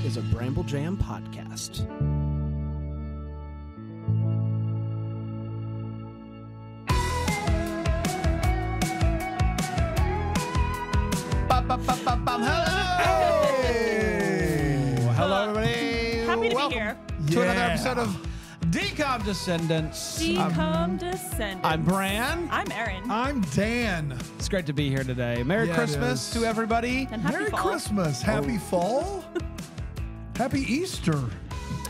is a Bramble Jam podcast. Hello, everybody. Happy to be here. To another episode of DCOM Descendants. DCOM Descendants. I'm Bran. I'm Erin. I'm Dan. It's great to be here today. Merry Christmas to everybody. And happy Merry fall. Christmas. Happy fall. Happy Easter.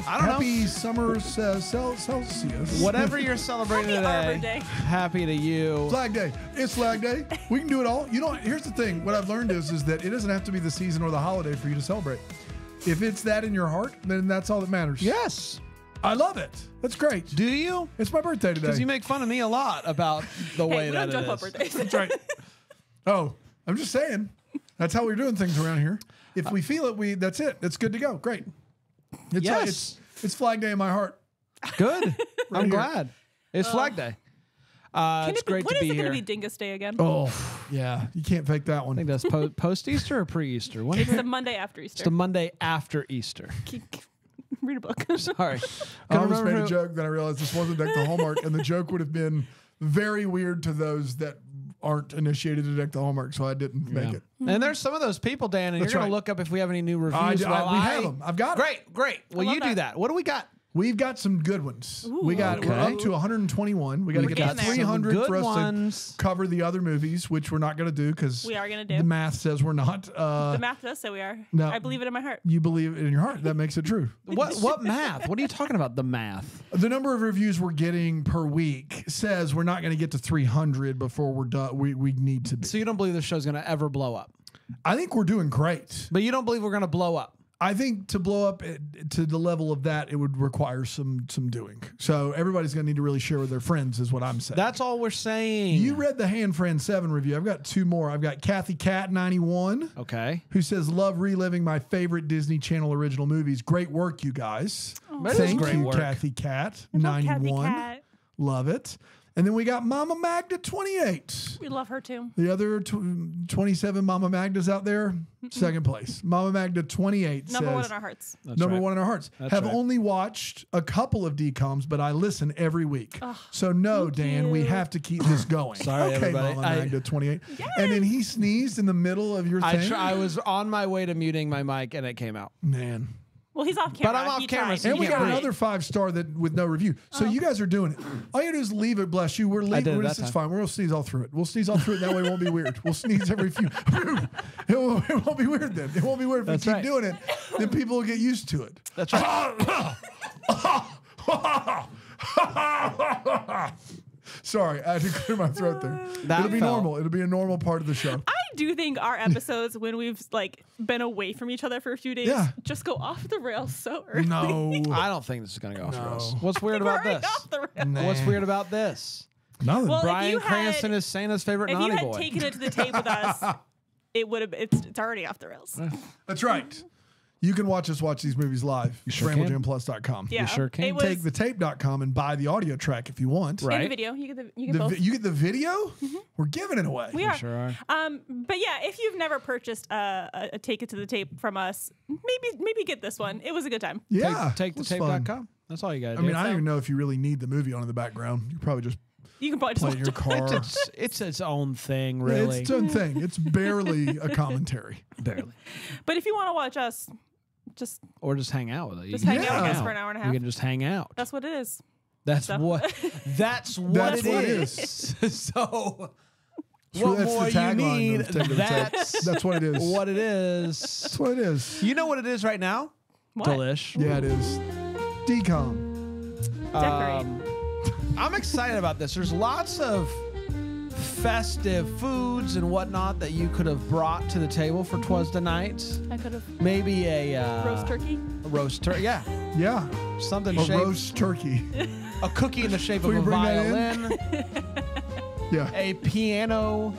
I don't Happy know. summer Celsius. Whatever you're celebrating Happy today, Arbor Day. happy to you. Flag Day. It's Flag Day. We can do it all. You know, here's the thing. What I've learned is that it doesn't have to be the season or the holiday for you to celebrate. If it's that in your heart, then that's all that matters. Yes. I love it. That's great. Do you? It's my birthday today. Because you make fun of me a lot about the way Hey, we that don't it joke about is. birthdays. That's right. Oh, I'm just saying. That's how we're doing things around here. If we feel it, that's it. It's good to go. Great. It's Yes. it's Flag Day in my heart. Good. I'm here. glad. It's Flag Day. It's great to be When is it here. going to be Dingus Day again? Oh, yeah. You can't fake that I one. think that's post-Easter or pre-Easter? When is It's it? the Monday after Easter. It's the Monday after Easter. Read a book. Sorry. I almost made a joke, then I realized this wasn't Deck the Hallmark, and the joke would have been very weird to those that aren't initiated to Deck the Hallmark, so I didn't make it. And there's some of those people, Dan, and That's you're going right. to look up if we have any new reviews. We have them. I've got them. Great. Well, love you do that. that. What do we got? We've got some good ones. We're up to 121. We got to We're get to getting there. 300 Some good for us ones. to cover the other movies, which we're not going to do because We are going to do. the math says we're not. The math does say we are. no. I believe it in my heart. You believe it in your heart. That makes it true. What math? What are you talking about, the math? The number of reviews we're getting per week says we're not going to get to 300 before we're done. We need to be. So you don't believe the show's going to ever blow up? I think we're doing great. But you don't believe we're going to blow up? I think to blow up to the level of that, it would require some doing. So everybody's going to need to really share with their friends is what I'm saying. That's all we're saying. You read the Hand Friend 7 review. I've got two more. I've got Kathy Cat 91. Okay. Who says, love reliving my favorite Disney Channel original movies. Great work, you guys. That is Thank great you, work. Kathy Cat I love 91. Kathy Cat. Love it. And then we got Mama Magda 28. We love her too. The other 27 Mama Magdas out there, second place. Mama Magda 28 Number one says, in our hearts. That's number right. one in our hearts. That's Have right. only watched a couple of DCOMs, but I listen every week. So no, Dan, we you. have to keep this going. Sorry, okay, everybody. Mama Magda 28. And then he sneezed in the middle of your thing. I was on my way to muting my mic, and it came out. Man. Well, he's off camera. But I'm off He camera, tried. so And we you got can't another 5-star that with no review. So you guys are doing it. All you do is leave it. Bless you. We're did leaving. it that It's time. fine. We're gonna sneeze all through it. We'll sneeze all through it. That way it won't be weird. We'll sneeze every few. it won't be weird then. It won't be weird if That's we keep right. doing it. Then people will get used to it. That's right. Sorry, I had to clear my throat there. That It'll be fell. normal. It'll be a normal part of the show. I do think our episodes, when we've been away from each other for a few days, Yeah. just go off the rails so early. No. I don't think this is going to go off the No. rails. What's weird We're about already this? off the rails. What's weird about this? Nothing. Well, if Brian you had- Cranston is Santa's favorite If naughty you had boy. taken it to the tape with us, it would have. It's already off the rails. That's right. You can watch these movies live. sure can. BrambleJamPlus.com. Yeah, sure can. It was, Take thetape.com and buy the audio track if you want. Right. in the video. You get both. You get the video? We're giving it away. We are. sure are. But yeah, if you've never purchased a Take It to the Tape from us, maybe get this one. It was a good time. Yeah. Take it was fun. TakeTheTape.com. That's all you got to I do. mean, I don't even know if you really need the movie on in the background. You probably just You can probably play it just in your watch it. car. it's its own thing, Yeah, really. it's its own thing. It's barely a commentary. Barely. But if you want to watch us, just Or just hang out with it. You Just can hang out with us for an hour and a half. You can just hang out. that's what it is. That's So- what. That's what That's it what it is. So, So what that's more the you tagline need? of Take It to the Tape. That's what it is. What it is. That's what it is. You know what it is right now? What? Delish. Yeah, it is. DCOM. Decorate. I'm excited about this. There's lots of festive foods and whatnot that you could have brought to the table for Twas the Night. I could have Maybe a roast turkey. A roast turkey. Yeah, Yeah. something A shaped, roast turkey. a cookie in the shape of Will a you bring that in? violin, Yeah. a piano.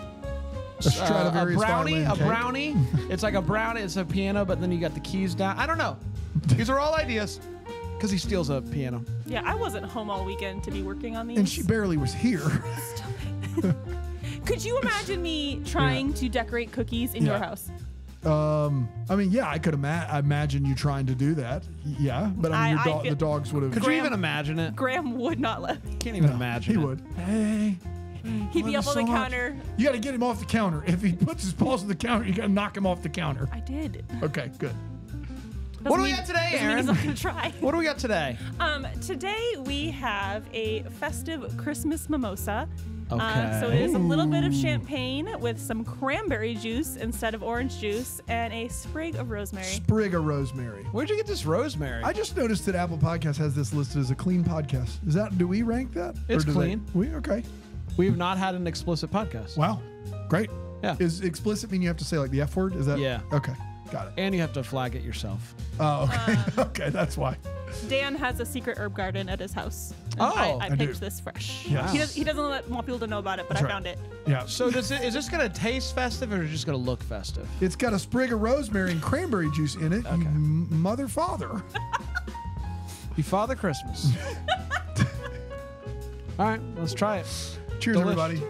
A Stradivarius violin a cake. brownie. It's like a brownie. It's a piano, but then you got the keys down. I don't know. These are all ideas because he steals a piano. Yeah, I wasn't home all weekend to be working on these. And she barely was here. Stop it. Could you imagine me trying to decorate cookies in your Yeah. house? I mean, yeah, I could imagine you trying to do that. Yeah, but I mean, the dogs would have. Could you even imagine it? Graham would not let me. Can't even imagine. He it. would. Hey. He'd be up on the counter. You got to get him off the counter. If he puts his paws on the counter, you got to knock him off the counter. I did. Okay, good. What do we got today, doesn't mean Aaron? he's not gonna try. What do we got today? Today we have a festive Christmas mimosa. Okay. So it is a little bit of champagne with some cranberry juice instead of orange juice and a sprig of rosemary. Sprig of rosemary. Where'd you get this rosemary? I just noticed that Apple Podcast has this listed as a clean podcast. Do we rank that? It's Or do clean. Okay. We've not had an explicit podcast. Wow. Great. Yeah. Is explicit mean you have to say like the F word? Is that? Yeah. Okay. Got it. And you have to flag it yourself. Oh, okay. Okay, that's why. Dan has a secret herb garden at his house. And Oh, I I do. picked this fresh. Yes. He doesn't want people to know about it, but That's I right. found it. Yeah. So is this going to taste festive or is it just going to look festive? It's got a sprig of rosemary and cranberry juice in it. Okay. You mother father. You Father Christmas. All right, let's try it. Cheers, Delish. everybody.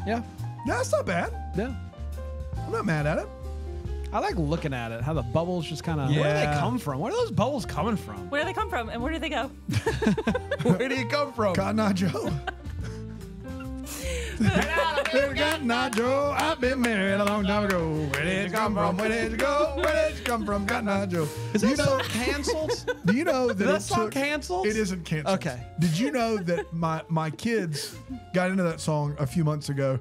Yeah. That's not bad. Yeah. I'm not mad at it. I like looking at it, how the bubbles just kind of, where do they Yeah. come from? Where are those bubbles coming from? Where do they come from and where do they go? Where do you come from? Cotton Eye Joe. Cotton Eye Joe, I've been married a long time ago. Where did you come from? Where did you go? Where did you come from? Cotton Eye Joe. Is that song canceled? Do you know that Is that it song took, canceled? It isn't canceled. Okay. Did you know that my kids got into that song a few months ago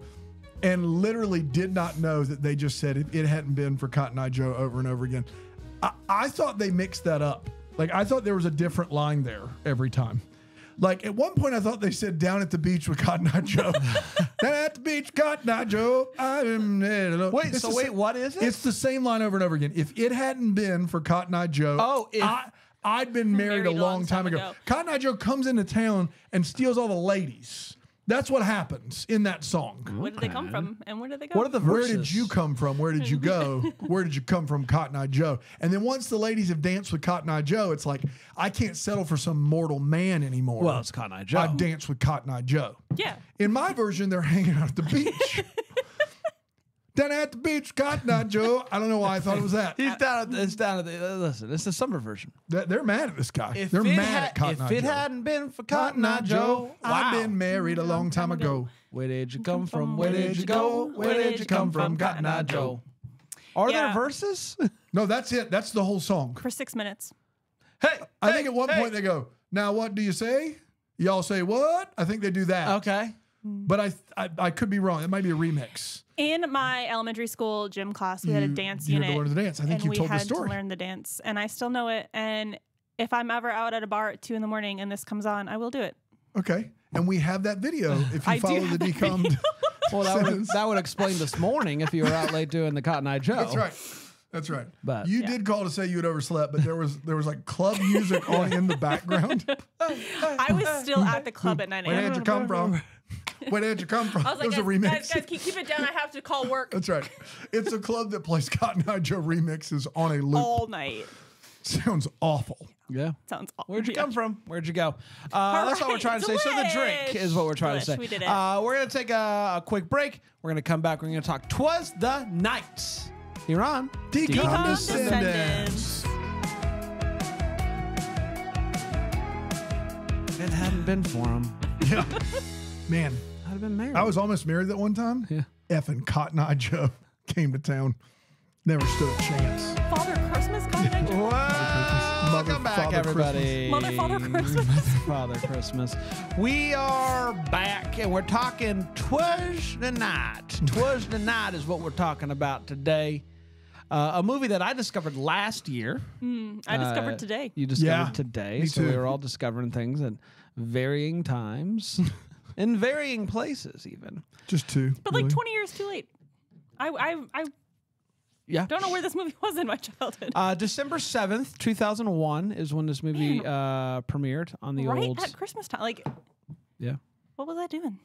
and literally did not know that they just said it hadn't been for Cotton Eye Joe over and over again? I thought they mixed that up. Like, I thought there was a different line there every time. Like, at one point, I thought they said down at the beach with Cotton Eye Joe. Down at the beach, Cotton Eye Joe. Wait, so wait, what is it? It's the same line over and over again. If it hadn't been for Cotton Eye Joe, I'd been married a long time ago. Cotton Eye Joe comes into town and steals all the ladies. That's what happens in that song. Where did they come from and where did they go? What are the Where verses? did you come from? Where did you go? Where did you come from, Cotton Eye Joe? And then once the ladies have danced with Cotton Eye Joe, it's like, I can't settle for some mortal man anymore. Well, it's Cotton Eye Joe. I've danced with CottonEye Joe. Yeah. In my version, they're hanging out at the beach. Down at the beach, Cotton Eye Joe. I don't know why I thought it was that. He's down at the, listen, it's the summer version. They're mad at this guy. If They're it mad at Cotton Eye Joe. If it hadn't been for Cotton Eye Joe, I've been married a long time ago. Where did you come from? Where did you go? Where did you come from, Cotton Eye Joe? Are there Yeah. verses? No, that's it. That's the whole song. For 6 minutes. Hey, I think at one point they go, now what do you say? Y'all say what? I think they do that. Okay. But I could be wrong. It might be a remix. In my elementary school gym class, we had a dance you had unit. to learn the dance. I think and you we told the had story. to learn the dance, and I still know it. And if I'm ever out at a bar at 2 a.m. and this comes on, I will do it. Okay. And we have that video if you I do follow the have that DCOM. video. Well, that would explain this morning if you were out late doing the Cotton Eye Joe. That's right. That's right. But- you did call to say you had overslept, but there was like club music on in the background. I was still at the club at 9 Where a.m. did you come from? Where did you come from? I was like, it was a remix. guys, keep it down. I have to call work That's right. It's a club that plays Cotton Eye Joe remixes on a loop. all night. Sounds awful. Yeah. Sounds awful. Where'd you Yeah. come from? Where'd you go? That's what we're right, trying to say. So the drink delish. is what we're trying to say. Delish, we did it. We're going to take a quick break. We're going to come back. We're going to talk Twas the Night. You're on DCOM Descendants. Descendants. If it hadn't been for him, Yeah. Man, I'd have been married. I was almost married that one time. Yeah. Effing Cotton Eye Joe came to town. Never stood a chance. Father Christmas coming. Welcome back, Father everybody. Mother Father Christmas. Father Christmas. We are back, and we're talking Twas the Night. Twas the Night is what we're talking about today. A movie that I discovered last year. I discovered today. You discovered Yeah, today. me So we too. were all discovering things at varying times, in varying places, even. Just two. But like really. 20 years too late. I Yeah. don't know where this movie was in my childhood. December 7th, 2001 is when this movie premiered on the right old. at Christmas time. Like, Yeah. what was I doing?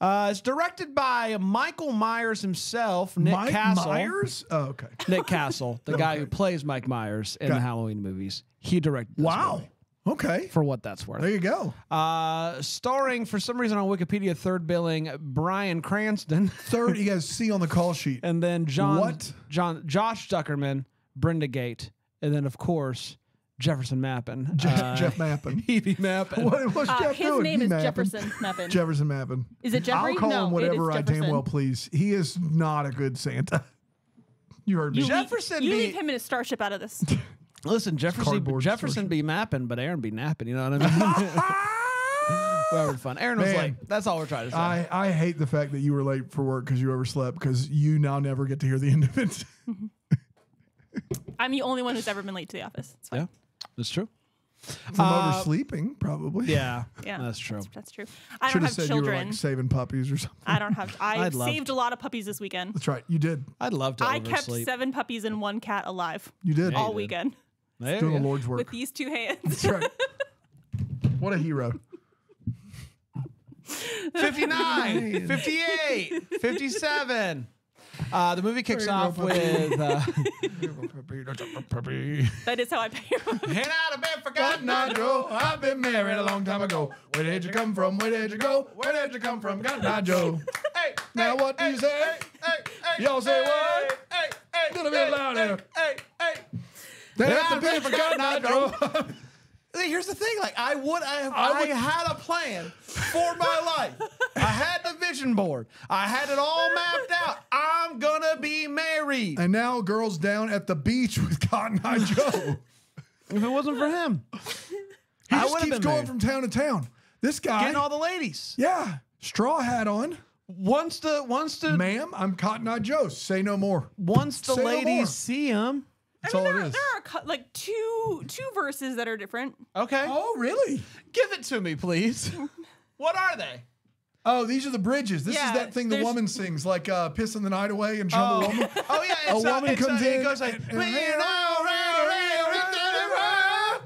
It's directed by Michael Myers himself, Nick Mike Castle. Myers? Oh, okay. Nick Castle, the guy who plays Mike Myers in the Halloween movies. He directed this Wow. movie. Okay. for what that's worth. There you go. Starring, for some reason on Wikipedia, third billing, Bryan Cranston. Third, you guys see on the call sheet. And then What? Josh Zuckerman, Brenda Gate, and then, of course, Jefferson Mappin. Jeff Mappin. He be Mappin. What's Jeff his doing? name He is Mappin. Jefferson Mappin. Jefferson Mappin. Is it Jeffrey? I'll call No, him it whatever is I damn Jefferson. well please. He is not a good Santa. You heard me. Jefferson You be- leave him in a starship out of this. Listen, cardboard Jefferson be mapping, but Aaron be napping. You know what I mean? We're having fun. Aaron was Man. late. That's all we're trying to say. I hate the fact that you were late for work because you overslept because you now never get to hear the end of it. I'm the only one who's ever been late to the office. It's fine. Yeah, that's true. From oversleeping, probably. Yeah, Yeah, that's true. That's true. I Should don't have have said you were children. like saving puppies or something. I don't have. I I'd love saved a lot of puppies this weekend. That's right. You did. I'd love to I kept oversleep. 7 puppies and 1 cat alive You did. all did. weekend There Doing you the go. Lord's work. with these 2 hands. That's right. What a hero. 59, 58, 57. The movie kicks There you off go, with That is how I pay your Head out of bed for God Cotton Eye Joe, I've been married a long time ago. Where did you come from? Where did you go? Where did you come from? Cotton Eye Joe. Hey, Now what do you say? Y'all say what? Hey, hey, Little bit louder. Hey, hey. That's the bit for Cotton Eye Joe. Here's the thing, like I had a plan for my life. I had the vision board. I had it all mapped out. I'm gonna be married. And now girls down at the beach with Cotton Eye Joe. If it wasn't for him, He I just would've keeps been going married. from town to town. This guy, getting all the ladies. yeah, straw hat on. Once the Ma'am, I'm Cotton Eye Joe. Say no more. once the Say no more. ladies see him. That's all it is. There are like two verses that are different. Okay, Oh, really? give it to me, please. What are they? Oh, these are the bridges. This Yeah, is that thing the there's- woman sings, like "Pissing the Night Away" and "Trouble Woman." Oh yeah, A it's woman comes it in goes like, and- "We know,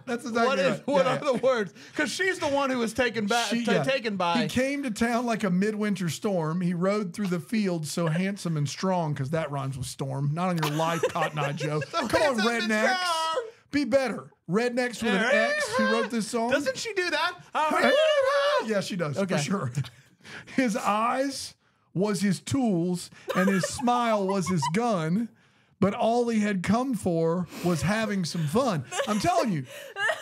That's exactly right. What Yeah, are the words? Because she's the one who was taken back, taken by. He came to town like a midwinter storm. He rode through the fields so handsome and strong, because that rhymes with storm. Not on your life, Cotton Eye Joe. Come on, handsome and rednecks. strong. Be better. Rednecks with an X who wrote this song. Doesn't she do that? Yeah, she does, Okay. for sure. His eyes was his tools, and his smile was his gun. But all he had come for was having some fun. I'm telling you,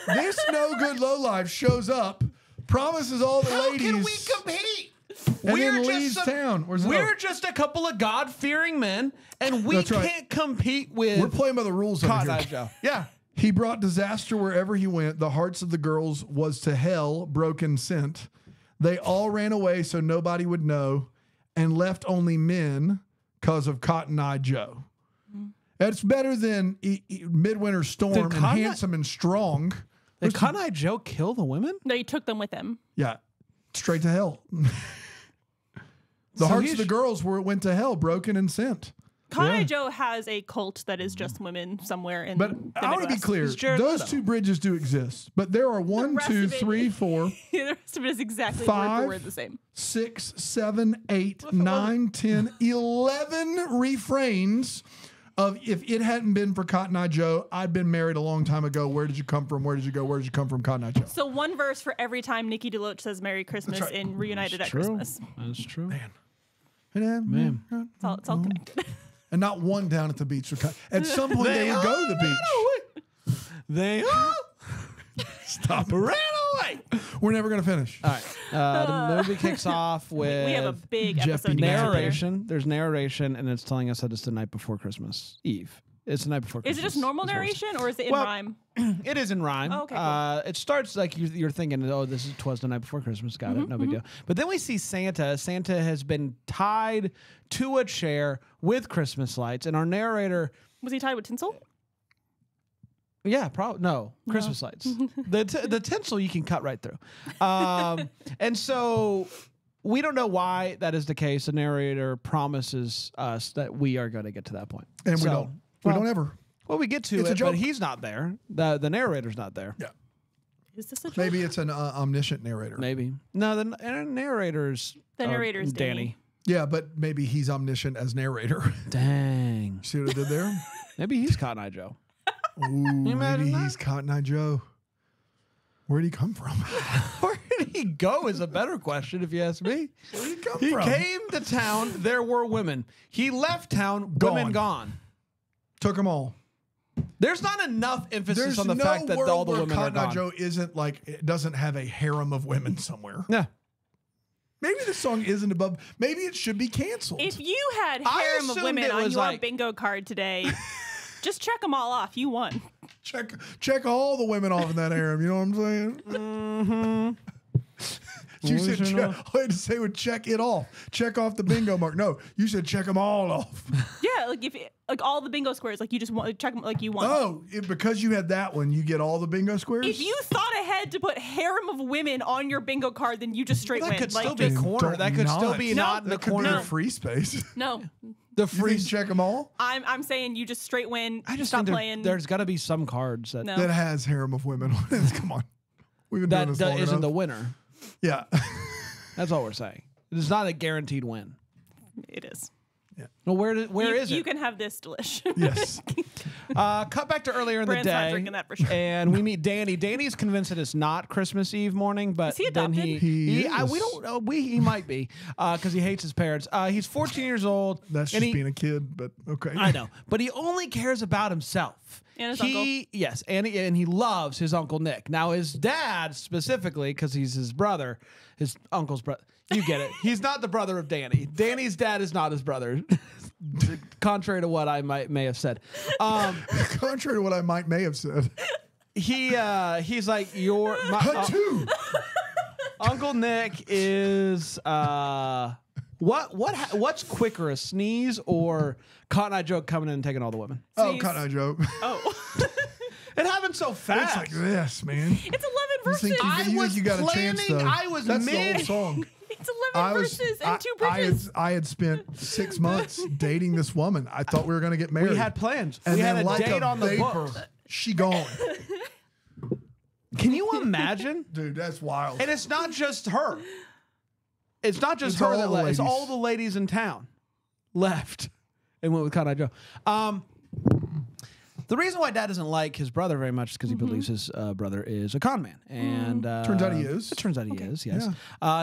this no good lowlife shows up, promises all the How ladies. can we compete? And We're then just leaves a- town. Where's We're just a couple of God-fearing men, and we That's right. can't compete with We're playing by the rules over Cotton Eye here. Joe. Yeah. He brought disaster wherever he went. The hearts of the girls was to hell broken sent. They all ran away so nobody would know, and left only men because of Cotton Eye Joe. That's better than Midwinter Storm and Cotton Eye- Handsome and Strong. Did Cotton Eye Joe kill the women? No, he took them with him. Yeah, straight to hell. The So hearts he's- of the girls went to hell, broken and sent. Cotton Eye Yeah. Joe has a cult that is just women somewhere in But the I want to be Midwest. clear: It's Jared those Leto. two bridges do exist, but there are 1, rest 2, of it- 3, 4, The rest of it is exactly word 5, for word the same. 6, 7, 8, 9, 10, 11 refrains of "If it hadn't been for Cotton Eye Joe, I'd been married a long time ago. Where did you come from? Where did you go? Where did you come from, Cotton Eye Joe?" So one verse for every time Nikki DeLoach says "Merry Christmas" right. in Reunited at Christmas. That's true. Man. It's all connected. And not one down at the beach. At some point, they would go to the beach. They Stop. ran away. We're never going to finish. All right. The movie kicks off with We have a big Jeff episode Bean to get to here. narration. There's narration, and it's telling us that it's the night before Christmas Eve. It's the night before Christmas. Is it just normal is what we're saying. narration or is it in Well, rhyme? It is in rhyme. Oh, okay, cool. It starts like you're thinking, oh, this is "Twas the Night Before Christmas." Got it, no big deal. But then we see Santa. Santa has been tied to a chair with Christmas lights, and our narrator, Was he tied with tinsel? yeah, probably no Christmas lights. The tinsel you can cut right through, and so we don't know why that is the case. The narrator promises us that we are going to get to that point, And we So, don't. We don't ever. Well, we get to It's a it, joke. but he's not there. The narrator's not there. Yeah. Is this a joke? Maybe it's an omniscient narrator. Maybe. No, the narrator's The narrator's Danny. Yeah, but maybe he's omniscient as narrator. Dang. See what I did there? Maybe he's Cotton Eye Joe. Ooh, imagine maybe that? he's Cotton Eye Joe. Where'd he come from? Where did he go is a better question, if you ask me. Where'd he come He from? came to town. There were women. He left town. Women gone. Took them all. There's not enough emphasis There's on the no fact that world all the where women are Cotton Eye gone. Joe isn't like, it doesn't have a harem of women somewhere. Yeah. Maybe this song isn't above. Maybe it should be canceled. If you had I harem of assumed women it on was your like- bingo card today, just check them all off. You won. Check all the women off in that harem. You know what I'm saying? Mm-hmm. You said check. I had to say would check it off. Check off the bingo mark. No, you said check them all off. Yeah, like if like all the bingo squares, like you just want check them like you won. Oh, because you had that one, you get all the bingo squares. If you thought ahead to put harem of women on your bingo card, then you just straight That win. could like, still be just- corner. That could still be No. not in the that could corner. be a free space. No, The You free. think check them all. I'm saying you just straight win. I just stop think playing. there's got to be some cards that No. That has harem of women on it. Come on, we've been doing that this long isn't enough. the winner. Yeah. That's all we're saying. It's not a guaranteed win. It is. Well, where is You it? can have this delish. Yes. Cut back to earlier in Brand's the not day, drinking that for sure. and we meet Danny. Danny's convinced that it's not Christmas Eve morning, but Is he then adopted? He we is. don't know. He might be because he hates his parents. He's 14 years old. That's and just he, being a kid, but okay. I know, but he only cares about himself. And his uncle. Yes, and he loves his Uncle Nick. Now, his dad specifically, because he's his brother, his uncle's brother. You get it. He's not the brother of Danny. Danny's dad is not his brother, contrary to what I may have said. Contrary to what I may have said. He's like your Two. Uncle Nick is what's quicker, a sneeze or Cotton Eye Joe coming in and taking all the women? Oh, Sneeze. Cotton Eye Joe. Oh, It happened so It's fast. like this, man. it's 11 You verses. think you think you got a chance planning- though? I was That's mid- the whole song. It's 11 verses and 2 bridges. I had spent 6 months dating this woman. I thought we were going to get married. We had plans. and We then had a like date on the vapor, books. she gone. Can you imagine? Dude, that's wild. And it's not just her. It's not just It's her all that the left. It's ladies. all the ladies in town left and went with Cotton Eye Joe. The reason why Dad doesn't like his brother very much is because he believes his brother is a con man. And Turns out he is. It turns out he is, yes.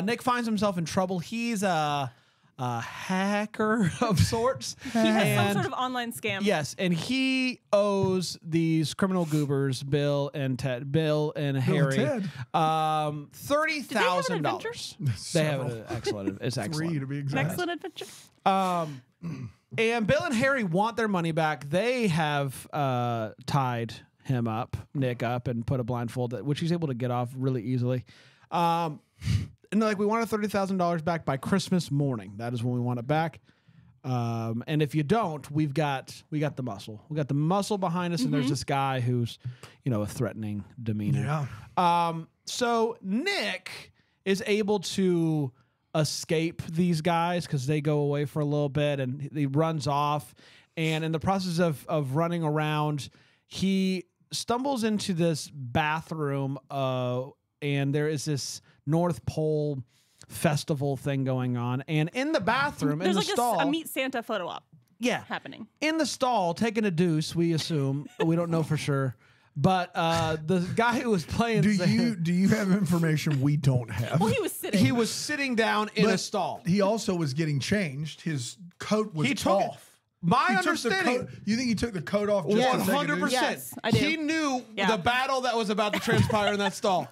Nick finds himself in trouble. He's a hacker of sorts. He has some And- sort of online scam. Yes, and he owes these criminal goobers, Bill and Harry, Ted. $30,000. They have an excellent. It's 3 excellent. to be exact. Excellent adventure. And Bill and Harry want their money back. They have tied him up, Nick up, and put a blindfold, which he's able to get off really easily. And they're like, we want our $30,000 back by Christmas morning. That is when we want it back. And if you don't, we got the muscle. We got the muscle behind us, and there's this guy who's, a threatening demeanor. Yeah. So Nick is able to escape these guys because they go away for a little bit, and he runs off. And in the process of running around, he stumbles into this bathroom, and there is this North Pole festival thing going on. And in the bathroom, There's in the like stall, a Meet Santa photo op yeah, happening. in the stall, taking a deuce, we assume. We don't know for sure. But the guy who was playing, Do you have information we don't have? Well, he was sitting. he was sitting down in a But stall. He also was getting changed. His coat was He took it. off. My He took the understanding, coat- you think he took the coat off just to take a 100%. deuce? Yes, I do. He knew Yeah. the battle that was about to transpire in that stall.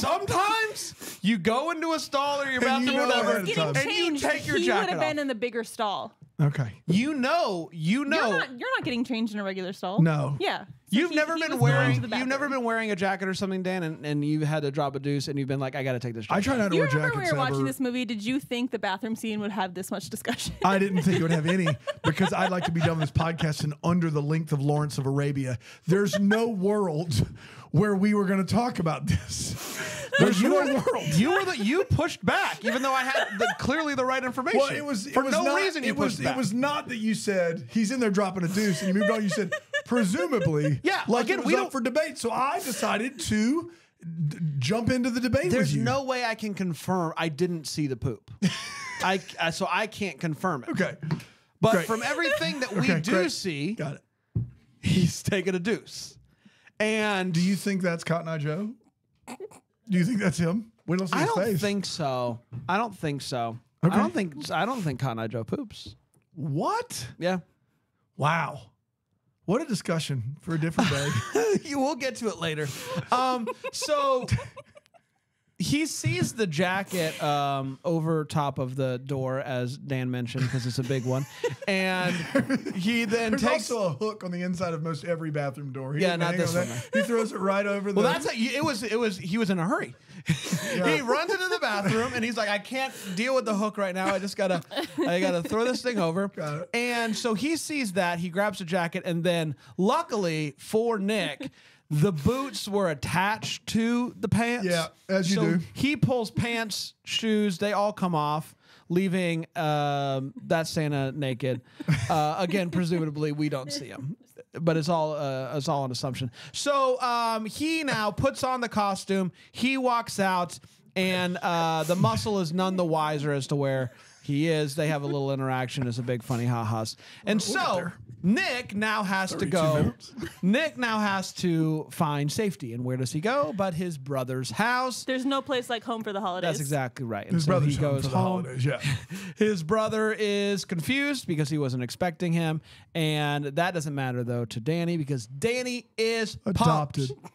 Sometimes you go into a stall or your And you bathroom, know whatever, ahead of getting time. and you changed. take your he would jacket have off. been in the bigger stall. Okay. You know. You're not getting changed in a regular stall. No. Yeah. So You've he- never he been was going wearing. to the You've never bathroom. been wearing a jacket or something, Dan, and you've had to drop a deuce, and you've been like, I got to take this jacket. I try not to You wear remember when jackets we were watching ever. this movie? Did you think the bathroom scene would have this much discussion? I didn't think it would have any because I'd like to be done with this podcast in under the length of Lawrence of Arabia. There's no world where we were going to talk about this. There's no world. You pushed back, even though I had clearly the right information. Well, it was for no not, reason. You pushed back. It was not that you said he's in there dropping a deuce and you moved on. You said presumably, Yeah, like again, it was we up don't- for debate. So I decided to jump into the debate There's with you. no way I can confirm I didn't see the poop. So I can't confirm it. Okay, But great. from everything that we Okay, do great. see, got it. he's taking a deuce. And Do you think that's Cotton Eye Joe? Do you think that's him? We don't see I his don't face. think so. I don't think so. Okay. I don't think Cotton Eye Joe poops. What? Yeah. Wow. What a discussion for a different day. We'll get to it later. So he sees the jacket over top of the door, as Dan mentioned, because it's a big one, and he then There's takes. also a hook on the inside of most every bathroom door. He Yeah, didn't not hang this on one, that. He throws it right over the. Well, that's it was he was in a hurry. He runs into the bathroom and he's like, I can't deal with the hook right now. I gotta throw this thing over. Got it. And so he sees that, he grabs the jacket, and then luckily for Nick, the boots were attached to the pants. Yeah, as you so do. He pulls pants, shoes, they all come off, leaving that Santa naked. Again, presumably we don't see him. But it's all an assumption. So he now puts on the costume. He walks out, and the muscle is none the wiser as to where he is. They have a little interaction. It's a big funny ha-has. And so Nick now has to go. minutes. Nick now has to find safety. And where does he go? But his brother's house. There's no place like home for the holidays. That's exactly right. And His so brother's he goes for the home. holidays. Yeah. His brother is confused because he wasn't expecting him. And that doesn't matter, though, to Danny, because Danny is Adopted. pumped.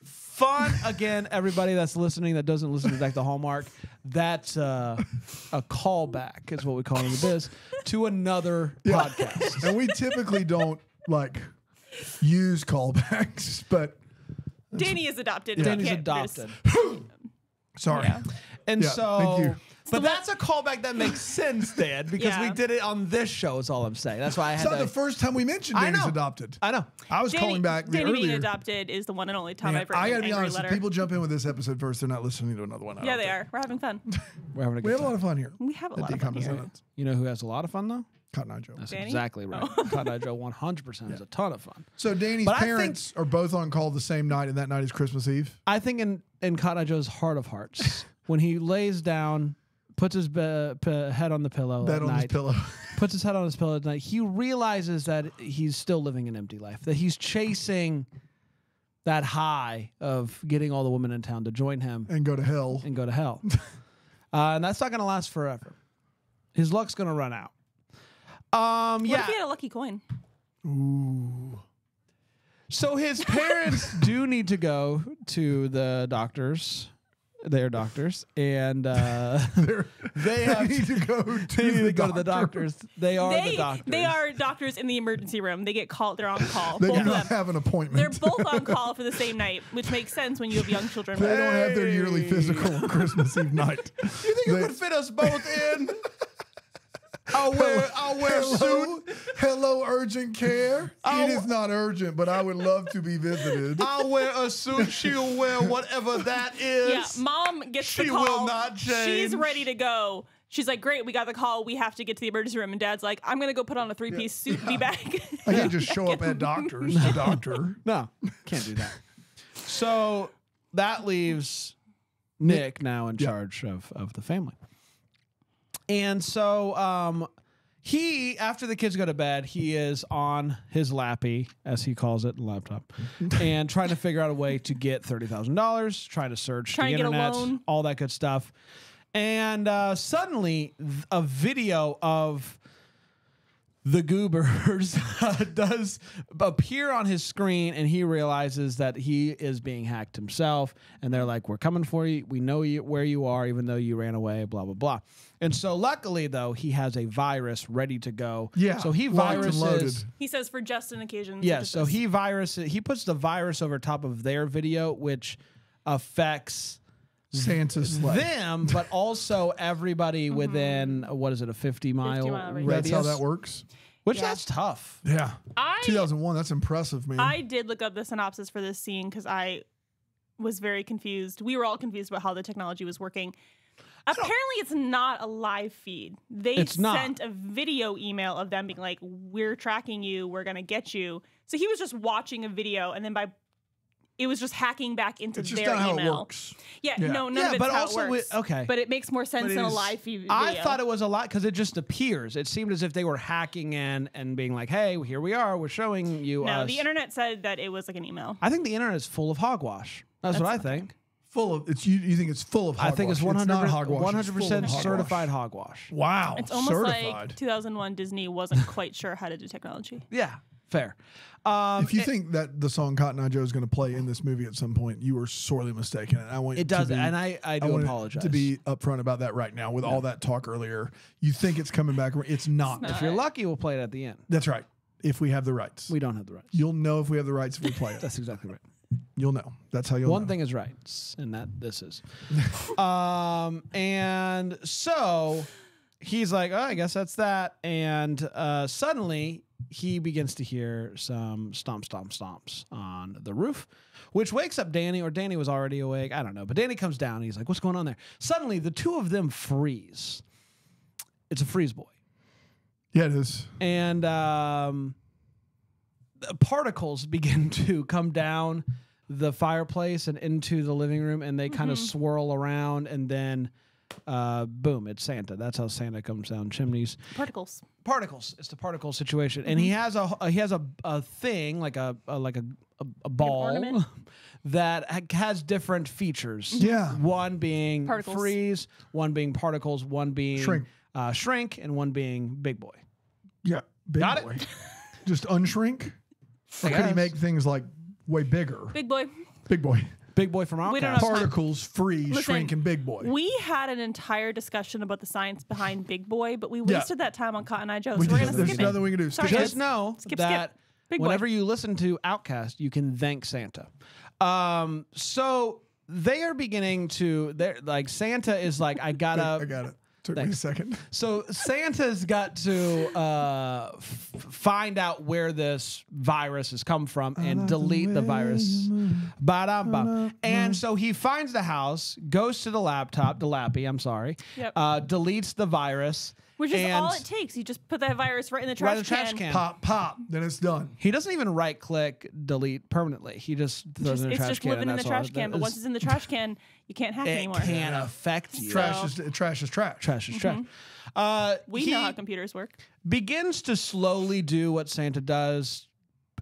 Fun. Again, everybody that's listening that doesn't listen to Deck the Hallmark, that's a callback, is what we call it in the biz, to another podcast. And we typically don't like use callbacks, but Danny is adopted. Yeah. Danny's Can't adopted. sorry. Yeah. And Yeah, so, thank you. but that's a callback that makes sense, Dan, because we Yeah. did it on this show, is all I'm saying. That's why I It's had not to. the first time we mentioned I Danny's know. adopted. I know. I was calling back the Danny being earlier. adopted is the one and only time Man, I've written I gotta an be angry honest. If letter. people jump in with this episode first, they're not listening to another one. I Yeah, don't they think. are. We're having fun. We're having a We good have a time. lot of fun here. We have a lot of At fun DCOM here. Descendants. You know who has a lot of fun, though? Cotton Eye Joe. That's Danny? exactly right. Cotton Eye Joe 100% is a ton of fun. So Danny's But I parents are both on call the same night, and that night is Christmas Eve. I think in Cotton Eye Joe's heart of hearts, when he lays down, puts his head on the pillow That at on night, his pillow. puts his head on his pillow at night, he realizes that he's still living an empty life, that he's chasing that high of getting all the women in town to join him And go to hell. and go to hell. And that's not going to last forever. His luck's going to run out. What Yeah. if he had a lucky coin? Ooh. So his parents do need to go to the doctors. They're doctors, and they have need to go to they need to the go to the doctor. doctors. They are the They doctors. are doctors in the emergency room. They get called. They're on call. They both do of not them. have an appointment. They're both on call for the same night, which makes sense when you have young children. They don't have their yearly Hey. physical on Christmas Eve night. You think They- it would fit us both in? I'll wear a suit. Hello, urgent care. Oh. It is not urgent, but I would love to be visited. I'll wear a suit. She'll wear whatever that is. Yeah, mom gets She the call. will not change. She's ready to go. She's like, great, we got the call. We have to get to the emergency room. And dad's like, I'm going to go put on a three-piece suit and be back. I can't just show up at doctor's to doctor. No, can't do that. So that leaves Nick now in charge of the family. And so he, after the kids go to bed, he is on his lappy, as he calls it, laptop, and trying to figure out a way to get $30,000, trying to search Trying the to get a internet, loan. all that good stuff. And suddenly a video of the Goobers does appear on his screen, and he realizes that he is being hacked himself. And they're like, we're coming for you. We know where you are, even though you ran away, blah, blah, blah. And so luckily, though, he has a virus ready to go. Yeah, So he locked and loaded. viruses. He says for just an occasion. Yeah, such as so this. he puts the virus over top of their video, which affects Santa's sleigh. them, but also everybody within, what is it, a 50-mile 50-mile radius. radius? That's how that works. Which Yeah. that's tough. Yeah. I 2001. That's impressive, man. I did look up the synopsis for this scene because I was very confused. We were all confused about how the technology was working. Apparently, it's not a live feed. They It's not. sent a video email of them being like, "We're tracking you. We're gonna get you." So he was just watching a video, and then it was just hacking back into it's just their not how email. it works. Yeah, Yeah. no, none Yeah, of it's but how also it works. okay. But it makes more sense But it in a is- live feed video. I thought it was a lot because it just appears. It seemed as if they were hacking in and being like, "Hey, here we are. We're showing you No, us." the internet said that it was like an email. I think the internet is full of hogwash. That's what I think. Full of it's you think it's full of hogwash. I think it's 100%, It's not hogwash. It's full of 100% hogwash. certified hogwash. Wow. It's almost certified. like 2001 Disney wasn't quite sure how to do technology. Yeah, fair. If you think that the song Cotton Eye Joe is going to play in this movie at some point, you are sorely mistaken. And I want it to does, be, and I do want apologize. to be upfront about that right now. With all that talk earlier, you think it's coming back. It's not. It's If you're lucky, we'll play it at the end. That's right. If we have the rights, We don't have the rights. you'll know if we have the rights if we play it. That's exactly right. You'll know. That's how you'll One know. thing is right, and that this is. And so he's like, oh, I guess that's that. And suddenly he begins to hear some stomps on the roof, which wakes up Danny, or Danny was already awake. I don't know. But Danny comes down and he's like, what's going on there? Suddenly the two of them freeze. It's a freeze boy. Yeah, it is. And particles begin to come down the fireplace and into the living room, and they kind of swirl around, and then boom, it's Santa. That's how Santa comes down chimneys. Particles. Particles. It's the particle situation, and he has a thing like a ball ornament? that has different features. Yeah. One being Particles. freeze, one being particles, one being Shrink. and one being big boy. Yeah. Big Got it. boy. Just unshrink? Or could he guess. make things like way bigger? Big boy. Big boy. Big boy from We don't Outcast. have time. Particles, freeze, Listen, shrink, and big boy. We had an entire discussion about the science behind Big Boy, but we Yeah. wasted that time on Cotton Eye Joe. We So we're did. going to There's skip it. nothing we can do. Sorry, Skip Just kids. know Skip. that Big boy. whenever you listen to Outcast, you can thank Santa. So they are beginning to. They're like Santa is like, I I gotta. got it. Took me a Thanks. second. So Santa's got to find out where this virus has come from and delete the virus. Ba-dum-bum. And so he finds the house, goes to the Lappy, I'm sorry, Yep. deletes the virus. Which is and all it takes. You just put that virus right in the right trash, in the trash can. Pop, pop. Then it's done. He doesn't even right click delete permanently. He just throws it in the It's trash just can. living and in the that's all. trash can, but That once is- it's in the trash can, you can't hack it anymore. can't affect you. Trash is trash. Trash is trash. We He know how computers work. begins to slowly do what Santa does,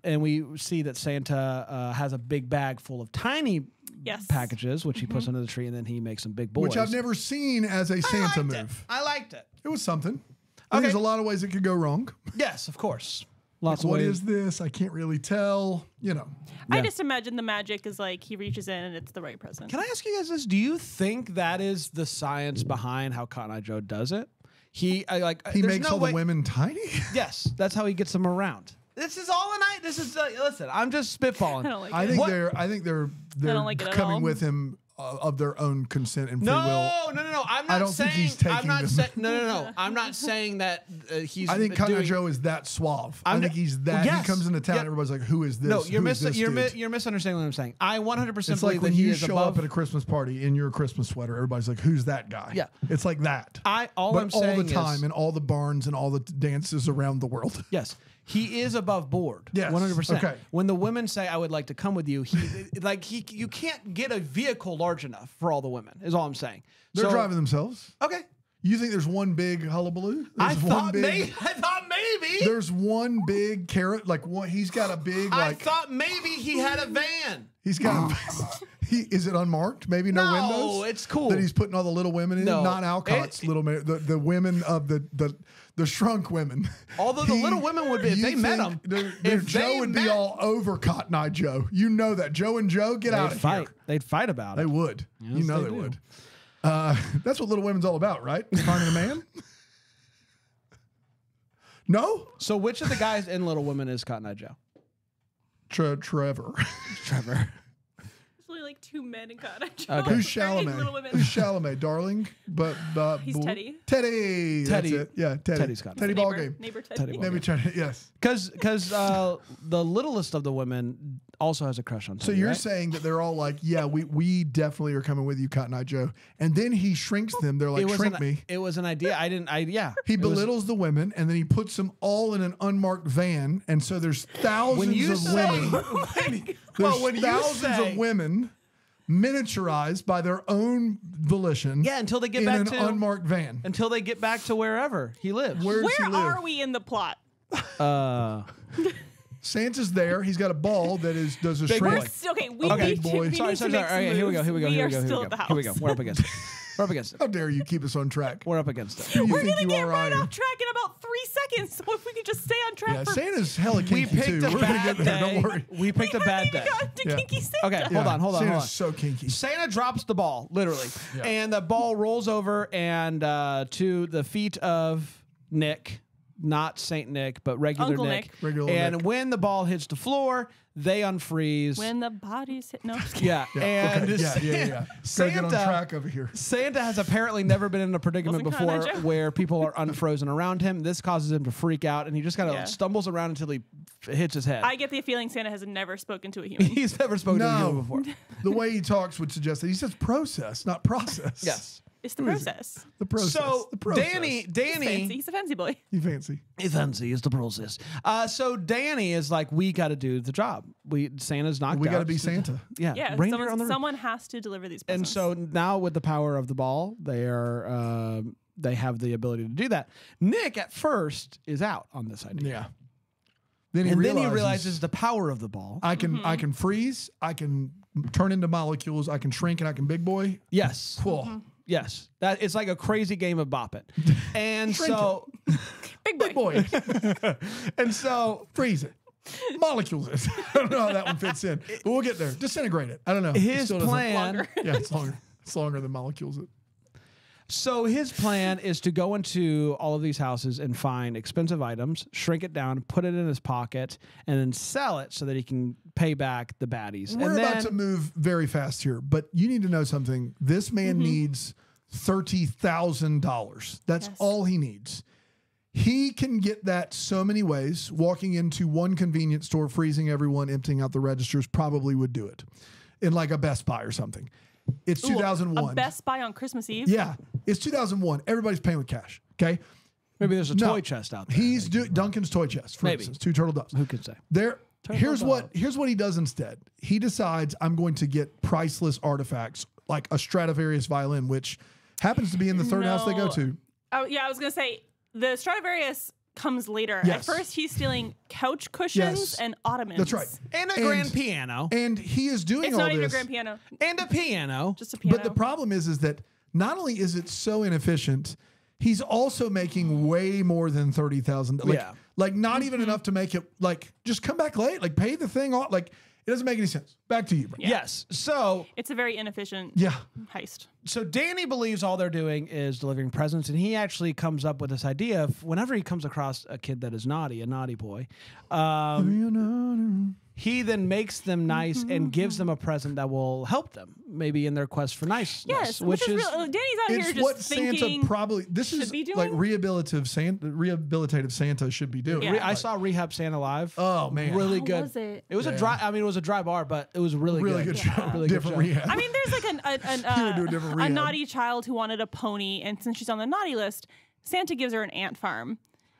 and we see that Santa has a big bag full of tiny Yes. packages, which he puts under the tree, and then he makes some big boys. Which I've never seen as a Santa move. I liked it. It was something. I think Okay. there's a lot of ways it could go wrong. Yes, of course. Lots What of ways. is this? I can't really tell. You know. I just imagine the magic is like he reaches in and it's the right present. Can I ask you guys this? Do you think that is the science behind how Cotton Eye Joe does it? He He there's makes no all way- the women tiny. Yes, that's how he gets them around. This is all a night. This is listen. I'm just spitballing. I don't like I it. think What? they're don't like it at coming all. with him of their own consent and free will. No. I'm not I don't saying. think he's I'm taking not them. saying. No. I'm not saying that he's. I think Cotton Eye doing, Joe is that suave. I'm I think d- he's that. yes. He comes into town, Yeah. everybody's like, "Who is this?" No, Who is this dude? you're misunderstanding what I'm saying. I 100% It's believe like when that he you is show above. up at a Christmas party in your Christmas sweater. Everybody's like, "Who's that guy?" Yeah. it's like that. All but I'm all saying the time is, in all the barns and all the dances around the world. yes, he is above board. Yes. 100%. Okay. When the women say, "I would like to come with you," you can't get a vehicle large enough for all the women. Is all I'm saying. They're So- driving themselves. Okay. You think there's one big hullabaloo? I There's thought maybe. There's one big carrot. Like one, he's got a big I like. thought maybe he had a van. He's got. Is it unmarked? Maybe no, No, windows. it's cool. That he's putting all the little women in. No, Not Alcott's little the women of the shrunk women. Although the little women would be if you they met think him. Dude, If Joe they would met- be all over Cotton Eye Joe. You know that. Joe and Joe, get out They'd of fight. here. They'd fight about They it. would. Yes, you know they they do. would. That's what Little Women's all about, right? Finding a man. No, So which of the guys in Little Women is Cotton Eye Joe? Trevor. Trevor. There's only like two men in Cotton Eye Joe. Okay. Who's Or in Little Chalamet? Women. Who's Chalamet? Darling, but He's Bull- Teddy. Teddy. Teddy. That's it. Yeah, Teddy. Teddy's got it. Teddy Neighbor- Ballgame. Neighbor Teddy. Teddy Ballgame. Maybe Teddy. Yes. Because the littlest of the women also has a crush on So Teddy, you're right? saying that they're all like, yeah, we definitely are coming with you, Cotton Eye Joe. And then he shrinks them. They're like, shrink me. It was an idea. He It was- belittles the women, and then he puts them all in an unmarked van. And so there's thousands When you of say, women. well, when There's you thousands say, of women miniaturized by their own volition. yeah, until they get in back an to unmarked van. until they get back to wherever he lives. Where does he Where live? are we in the plot? Santa's there. He's got a ball that does a shrink. Okay, we Okay. need to, we Sorry, need to make some Okay, here we go. moves. Here we go. We Here are we go. still at the house. Here we go. We're up against it. We're up against it. How dare you keep us on track? We're up against it. Who do you We're think gonna you get are, right Ryan? off track in about 3 seconds. So if we could just stay on track Yeah, for Santa's hella We kinky picked too. a We're gonna bad get there. day. Don't worry. We picked a bad day. to Yeah. Kinky Santa. Okay, Yeah, hold on. Santa's so kinky. Santa drops the ball, literally, Yeah. and the ball rolls over and to the feet of Nick, not Saint Nick, but regular Uncle Nick. Nick. Regular and Nick. when the ball hits the floor, they unfreeze. When the bodies hit. No. yeah, and Okay. Yeah. Gotta get on Santa, track over here. Santa has apparently never been in a predicament Wasn't kinda before that joke. where people are unfrozen around him. This causes him to freak out, and he just kind of Yeah. stumbles around until he hits his head. I get the feeling Santa has never spoken to a human. He's never spoken to a human No, before. the way he talks would suggest that he says process, not process. Yes. It's the process. The process. So the process. Danny, Fancy. He's a fancy boy. You fancy. fancy is the process. So Danny is like, we got to do the job. Santa's knocked out. We got to be Santa. Yeah, Yeah, reindeer on the roof. someone has to deliver these And presents. so now with the power of the ball, they have the ability to do that. Nick at first is out on this idea. Yeah. Then he And realizes, then he realizes the power of the ball. I can freeze, I can turn into molecules, I can shrink, and I can big boy. Yes. Cool. Yes. That it's like a crazy game of Bop It. And so Big boy. Big boy. and so Freeze it. Molecules it. I don't know how that one fits in, but we'll get there. Disintegrate it. I don't know. It his still doesn't- plan Longer. Yeah, it's longer. It's longer than molecules it. So his plan is to go into all of these houses and find expensive items, shrink it down, put it in his pocket, and then sell it so that he can pay back the baddies. We're and about then, to move very fast here, but you need to know something. This man needs $30,000. That's Yes. all he needs. He can get that so many ways. Walking into one convenience store, freezing everyone, emptying out the registers probably would do it in like a Best Buy or something. It's Ooh, 2001. A Best Buy on Christmas Eve. Yeah, it's 2001. Everybody's paying with cash. Okay. maybe there's a No, toy chest out there. He's doing Duncan's toy chest, for Maybe. instance, 2 turtle doves. Who could say? There. Here's dove. what he does instead. He decides I'm going to get priceless artifacts like a Stradivarius violin, which happens to be in the third house they go No. to. Oh yeah, I was gonna say the Stradivarius comes later. Yes. At first, he's stealing couch cushions Yes. and ottomans. That's right. And a grand piano. And he is doing It's all not even a this. grand piano, And a piano. just a piano. But the problem is that not only is it so inefficient, he's also making way more than $30,000. Like, Yeah. like not even enough to make it like just come back late, like pay the thing off. Like it doesn't make any sense. Back to you, bro. Yes. So It's a very inefficient Yeah. heist. Danny believes all they're doing is delivering presents, and he actually comes up with this idea of whenever he comes across a kid that is naughty, a naughty boy, he then makes them nice and gives them a present that will help them, maybe in their quest for niceness. Yes, which is real. Danny's out here It's just what thinking. Santa probably this should is be like doing? rehabilitative Santa should be doing. Yeah. I saw Rehab Santa live. Oh man. really How good. was it? It was a dry. I mean, it was a dry bar, but it was really good show. Really good Different show. rehab. I mean, there's like He would do a different a rehab. naughty child who wanted a pony, and since she's on the naughty list, Santa gives her an ant farm,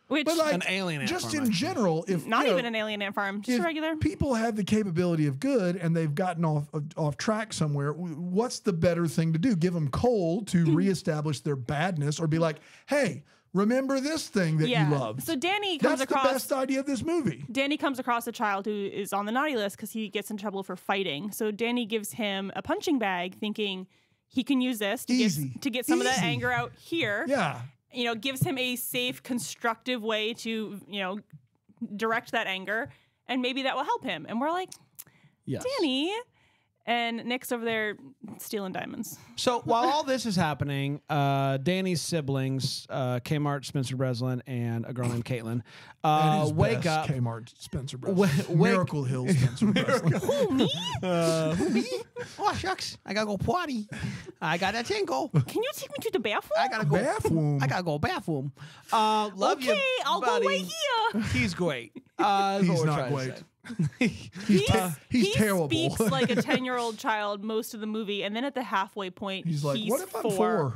which But like An alien ant just farm, in general, if not you know, even an alien ant farm, just if a regular. people have the capability of good and they've gotten off track somewhere, what's the better thing to do? Give them coal to reestablish their badness, or be like, hey, remember this thing that Yeah. you loved? So Danny comes That's the across. best idea of this movie. Danny comes across a child who is on the naughty list because he gets in trouble for fighting. So Danny gives him a punching bag, thinking he can use this Easy. to get some of that Easy. anger out here. Yeah. You know, gives him a safe, constructive way to, you know, direct that anger, and maybe that will help him. And we're like, Yes. Danny. And Nick's over there stealing diamonds. So while all this is happening, Danny's siblings, Kmart, Spencer Breslin, and a girl named Caitlin, At his wake best, up. Kmart, Spencer Breslin. Wake- Miracle Hill, Spencer Breslin. Who, me? Me? Oh shucks! I gotta go potty. I got a tinkle. Can you take me to the bathroom? I gotta go Bathroom. I gotta go bathroom. Love you, Okay, I'll go buddy. right here. He's great. That's He's what we're not trying to great. say. He's terrible. He speaks like a 10-year-old child most of the movie, and then at the halfway point, He's like, what if I'm 4? 4?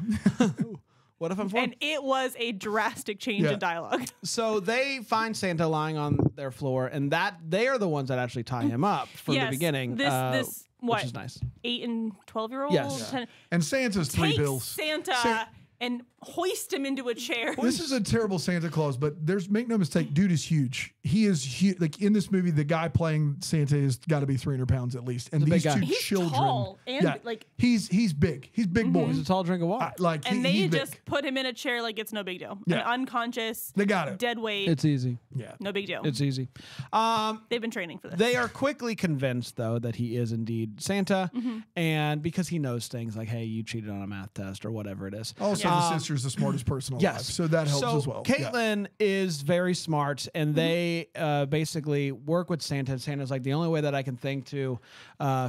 What if I'm 4? And it was a drastic change Yeah. in dialogue. So they find Santa lying on their floor, and that they are the ones that actually tie him up from Yes, the beginning. this what? Which is nice. 8 and 12-year-old. Yes. 10 And Santa's 3 takes bills. Santa Sa- and hoist him into a chair. This is a terrible Santa Claus, but make no mistake, dude is huge. He is huge. Like in this movie, the guy playing Santa has got to be 300 pounds at least. And these two He's children, tall and like he's big. He's big boy. He's a tall drink of water. they just put him in a chair like it's no big deal. Yeah. Unconscious. They got it. Dead weight. It's easy. Yeah. No big deal. It's easy. They've been training for this. They are quickly convinced, though, that he is indeed Santa, and because he knows things like, "Hey, you cheated on a math test" or whatever it is. Also, the sister's the smartest person alive, Yes, so that helps as well. Caitlin is very smart, and they basically work with Santa. And Santa's like, the only way that I can think to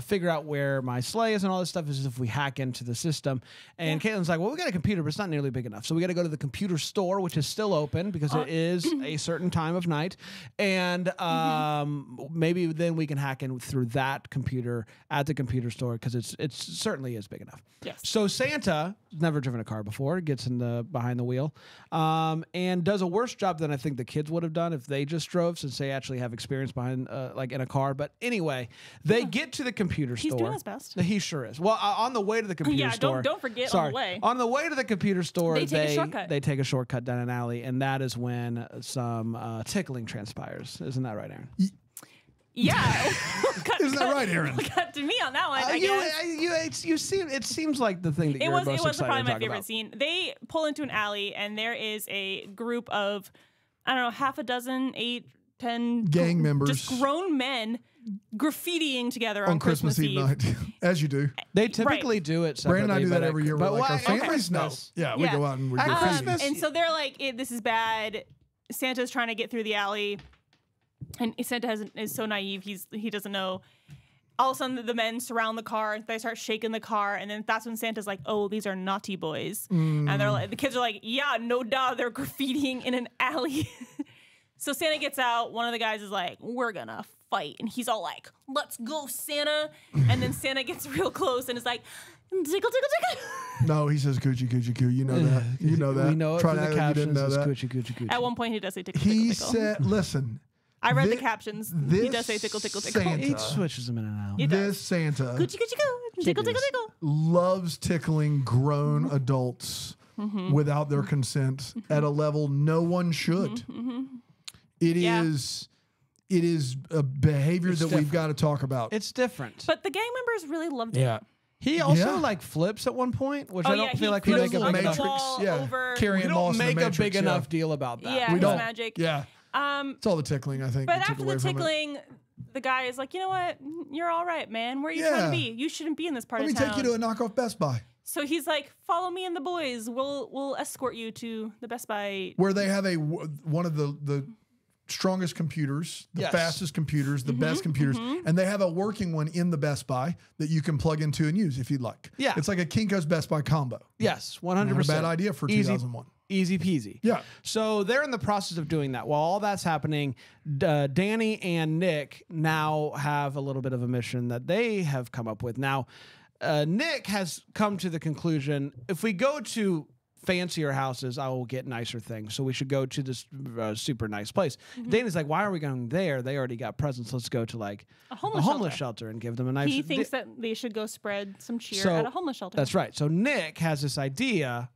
figure out where my sleigh is and all this stuff is if we hack into the system. And Caitlin's like, well, we got a computer, but it's not nearly big enough, so we got to go to the computer store, which is still open because it is a certain time of night, and maybe then we can hack in through that computer at the computer store because it certainly is big enough. Yes. So Santa has never driven a car before, gets in behind the wheel, and does a worse job than I think the kids would have done if they just drove, since they actually have experience behind like in a car. But anyway, they get to the computer store. He's doing his best. He sure is. Well, on the way to the computer store. Don't forget Sorry, on the way. On the way to the computer store, They take a shortcut. They take a shortcut down an alley, and that is when some tickling transpires. Isn't that right, Aaron? Yeah. Isn't that right, Aaron? Cut to me on that one. I guess. It seems like the thing that It you're was most excited probably to my talk favorite about. scene. They pull into an alley, and there is a group of, I don't know, half a dozen, 8, 10 Gang members. just grown men graffitiing together on Christmas Eve night, as you do. They typically do it separately. Brandon and I do but that every year. We're like, our families Christmas. know. Yeah, we go out and we At graffiti. Christmas. And so they're like, this is bad. Santa's trying to get through the alley, and Santa is so naive. He doesn't know. All of a sudden, the men surround the car. They start shaking the car, and then that's when Santa's like, "Oh, these are naughty boys," and they're like, the kids are like, "Yeah, no doubt, they're graffitiing in an alley." So Santa gets out. One of the guys is like, "We're gonna fight," and he's all like, "Let's go, Santa!" And then Santa gets real close and is like, "Tickle, tickle, tickle." No, he says coochie, coochie, coo. You know that. You know that. We know it Try from to the act like you didn't captions. know It's that. coochie, coochie, coochie. At one point, he does say tickle, He tickle, tickle. said, listen. I read the thi- captions. He this does say tickle, tickle, tickle. Santa- He switches them in and out. He does. This Santa Coochie, coochie, coo. Tickle, tickle, tickle. loves tickling grown adults without their consent at a level no one should. It is a behavior that we've got to talk about. It's different. But the gang members really loved it. He also Yeah. like flips at one point, which Oh, I don't yeah, feel he like we does make a the big Matrix, enough. over. Carrying We don't Moss in the make a Matrix, big yeah. enough deal about that. Yeah, We it's don't. magic. Yeah, it's all the tickling, I think. But we took after away the from it. tickling, the guy is like, you know what? You're all right, man. Where are you trying Yeah. to be? You shouldn't be in this part Let me of town. take you to a knockoff Best Buy So he's like, follow me and the boys. We'll escort you to the Best Buy. where they have one of the strongest computers, the Yes. fastest computers, the best computers, and they have a working one in the Best Buy that you can plug into and use if you'd like. Yeah. It's like a Kinko's Best Buy combo. Yes, Not 100%. a bad idea for 2001. Easy peasy. Yeah. So they're in the process of doing that. While all that's happening, Danny and Nick now have a little bit of a mission that they have come up with. Now, Nick has come to the conclusion, if we go to fancier houses, I will get nicer things. So we should go to this super nice place. Danny's like, why are we going there? They already got presents. Let's go to like A homeless shelter and give them a nice. He thinks that they should go spread some cheer So, at a homeless shelter. That's right. So Nick has this idea.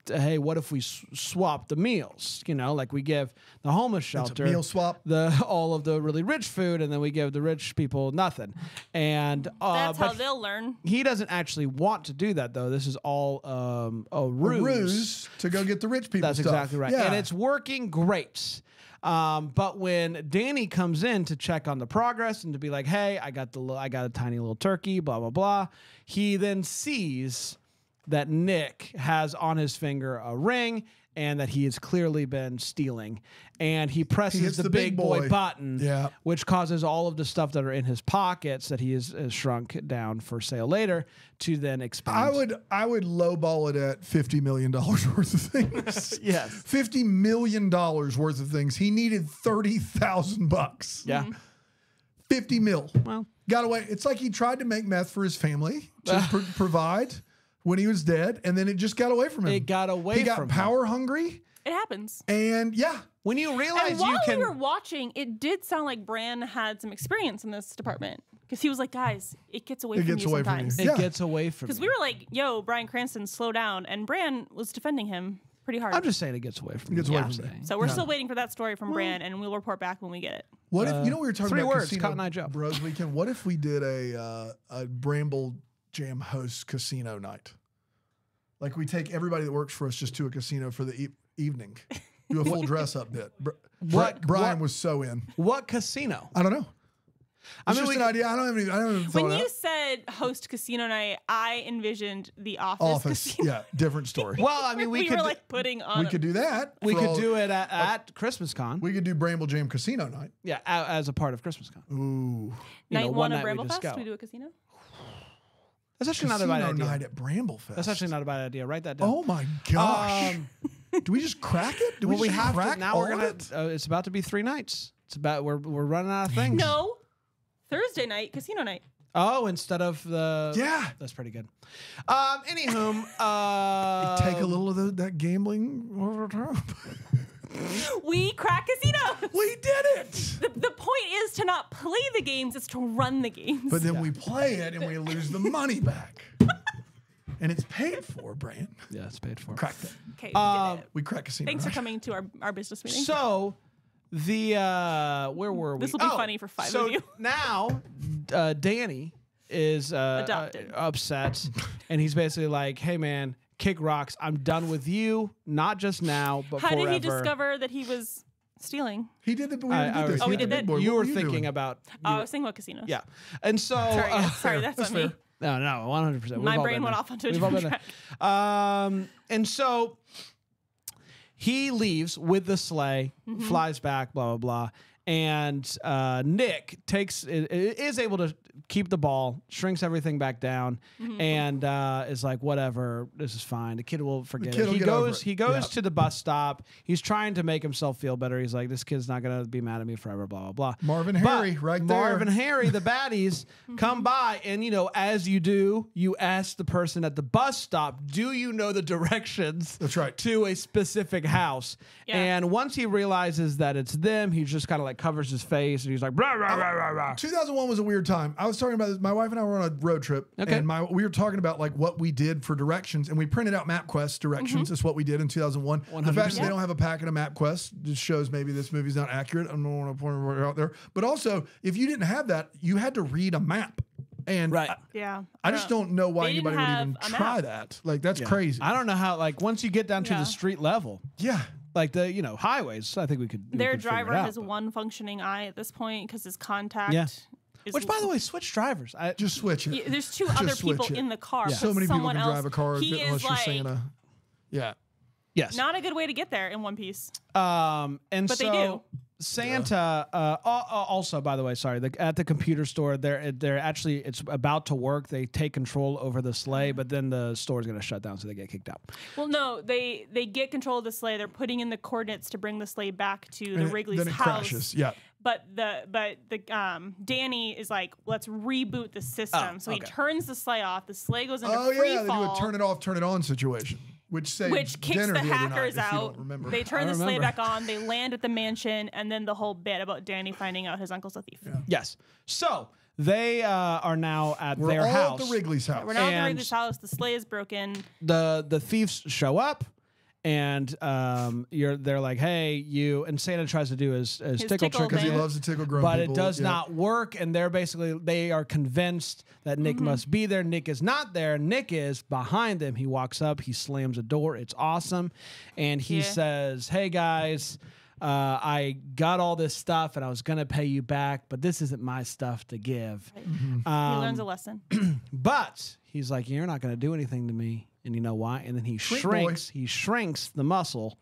Hey, what if we swap the meals? You know, like we give the homeless shelter meal swap. all of the really rich food, and then we give the rich people nothing. And That's but how they'll learn. he doesn't actually want to do that, though. This is all a ruse. Ruse to go get the rich people That's stuff. exactly right, Yeah. and it's working great. But when Danny comes in to check on the progress and to be like, "Hey, I got a tiny little turkey," blah blah blah, he then sees that Nick has on his finger a ring and that he has clearly been stealing. And he presses hits the big boy button, Yeah. which causes all of the stuff that are in his pockets that he has shrunk down for sale later to then expand. I would lowball it at $50 million worth of things. Yes. $50 million worth of things. He needed $30,000. Yeah. 50 mil. Well, Got away. It's like he tried to make meth for his family to provide when he was dead, and then it just got away from him. It got away He got from him. power hungry, It happens. and yeah. when you realize And while you can. we were watching, it did sound like Bran had some experience in this department. Because he was like, guys, it gets away from gets you away from sometimes. you. It gets away from Because me. we were like, yo, Bryan Cranston, slow down. And Bran was defending him pretty hard. I'm just saying it gets away from me. gets away I'm from me. saying. So we're still waiting for that story from Bran, and we'll report back when we get it. What if, we were talking 3 about words, Casino Cotton Eye Joe. Bros weekend. What if we did a Bramble Jam host casino night? Like we take everybody that works for us just to a casino for the evening. Do a full dress up bit. Brian was so in. What casino? I don't know. It's mean, just an idea. I don't even thought When of you that. said host casino night, I envisioned the Office Office, casino. yeah, different story. Well, I mean, we were like putting on. We could do that. we for could all- do it at Christmas Con. We could do Bramble Jam Casino night. Yeah, as a part of Christmas Con. Ooh, night know, one of night we Bramble just Fest. go. We do a casino. That's actually not a casino bad idea. night at Bramble Fest. That's actually not a bad idea. Write that down. Oh my gosh! Do we just crack it? Do well, we just have crack to. Now all we're of gonna. it? It's about to be 3 nights. It's about we're running out of things. No, Thursday night casino night. Oh, instead of the. Yeah. That's pretty good. Anywho, Take a little of that gambling over time. We crack casinos. We did it. The point is to not play the games; it's to run the games. But then we play it and we lose the money back. And it's paid for, Brian. Yeah, it's paid for. Crack that. Okay, we did it. We crack casino. Thanks for night. coming to our business meeting. So, where were we? This will be funny for 5 so of you. now, Danny is Adopted. upset, and he's basically like, "Hey, man, kick rocks. I'm done with you. Not just now, but How forever." did he discover that he was stealing? He did it, but we I did already this. said we did the that. big boy. You What were you thinking doing? about. Oh, I was thinking about casinos. Yeah, and so Sorry, guys. Sorry, that's That's on me. fair. no, 100%. My brain went off onto a We've all different been track. there. And so he leaves with the sleigh, Mm-hmm. flies back, blah blah blah, and Nick is able to keep the ball, shrinks everything back down, Mm-hmm. and is like, whatever, this is fine. The kid will forget kid it. will He get over goes. it. He goes Yeah. to the bus stop. He's trying to make himself feel better. He's like, this kid's not gonna be mad at me forever. Blah blah blah. Marvin But Harry, right there. Marvin Harry, the baddies, come by, and as you do, you ask the person at the bus stop, "Do you know the directions?" That's right. To a specific house. Yeah. And once he realizes that it's them, he just kind of like covers his face, and he's like, "Blah blah blah blah blah." 2001 was a weird time. I was talking about this. My wife and I were on a road trip, Okay. and we were talking about like what we did for directions, and we printed out MapQuest directions. That's what we did in 2001. The fact that 100%. they don't have a packet of MapQuest just shows maybe this movie's not accurate. I don't want to point it out there, but also if you didn't have that, you had to read a map, and Right. Yeah. I just don't know why They didn't anybody would have even a try map. that. Like that's Yeah. crazy. I don't know how. Like once you get down to Yeah. the street level, Yeah. like the highways, I think we could. Their we could figure driver it out, has but- one functioning eye at this point because his contact. Yeah. Is Which, by the way, switch drivers. Just switch it. Yeah, there's two Just other switch people it. in the car. Yeah. but So many people someone can else, drive a car He unless is you're like Santa. Yeah. Yes. not a good way to get there in one piece. And But so they do. Santa, also, by the way, sorry, at the computer store, they're actually, it's about to work. They take control over the sleigh, but then the store is going to shut down, so they get kicked out. Well, no, they get control of the sleigh. They're putting in the coordinates to bring the sleigh back to the And Wrigley's then it house. crashes. Yeah. But Danny is like, let's reboot the system. So he okay. turns the sleigh off. The sleigh goes into Oh free yeah, they do fall. a turn it off, turn it on situation, which Which kicks dinner the the other hackers night, if you out. don't remember. They turn I the sleigh remember. back on. They land at the mansion, and then the whole bit about Danny finding out his uncle's a thief. Yes. So they are now at We're their all house. at the Wrigley's house. We're now at the And- Wrigley's house. The sleigh is broken. The thieves show up. And they're like, hey, you, and Santa tries to do his tickle tickle trick, Because he thing. loves to tickle grown but people. it does yeah. not work. And they are convinced that Nick must be there. Nick is not there. Nick is behind them. He walks up, he slams a door. It's awesome. And he Yeah. says, hey guys, I got all this stuff and I was going to pay you back, but this isn't my stuff to give. He learns a lesson. But he's like, you're not going to do anything to me. And you know why? And then he Shrink shrinks. boy. He shrinks the muscle,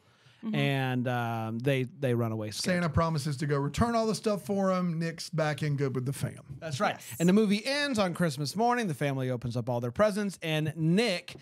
and they run away scared. Santa promises to go return all the stuff for him. Nick's back in good with the fam. That's right. Yes. And the movie ends on Christmas morning. The family opens up all their presents, and Nick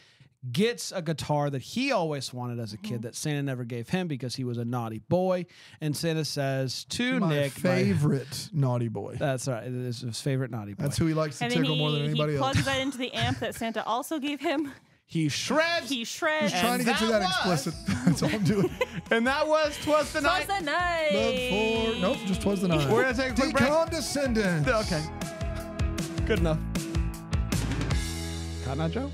gets a guitar that he always wanted as a kid that Santa never gave him because he was a naughty boy. And Santa says to My Nick, favorite naughty boy. that's right, it is his favorite naughty boy. That's who he likes to And then tickle more than anybody he else. plugs that into the amp that Santa also gave him. He shreds. He shreds. Trying to get to that explicit. That's all I'm doing. And that was Twas the Twas Night. the night. Nope, just Twas the Night. We're gonna take a quick break. Decom descendants. Okay. Good enough. Cotton Eye Joe?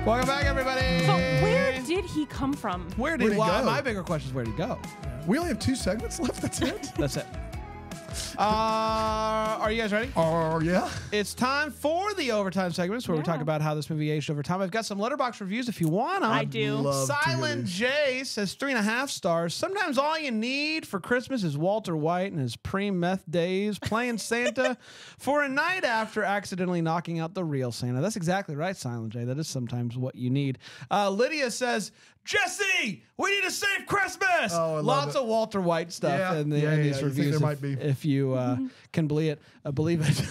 Welcome back, everybody. But where did he come from? Where did he go? My bigger question is, where did he go? We only have 2 segments left. That's it. That's it. Are you guys ready? Yeah. It's time for the overtime segments where we talk about how this movie aged over time. I've got some Letterboxd reviews if you want them. I do. Love to hear Silent these. J says 3.5 stars. Sometimes all you need for Christmas is Walter White and his pre-meth days playing Santa for a night after accidentally knocking out the real Santa. That's exactly right, Silent J. That is sometimes what you need. Lydia says, Jesse, we need to save Christmas. Oh, I love Lots it. of Walter White stuff Yeah. in, Yeah, in yeah, these you think reviews. there might be. If you can believe it.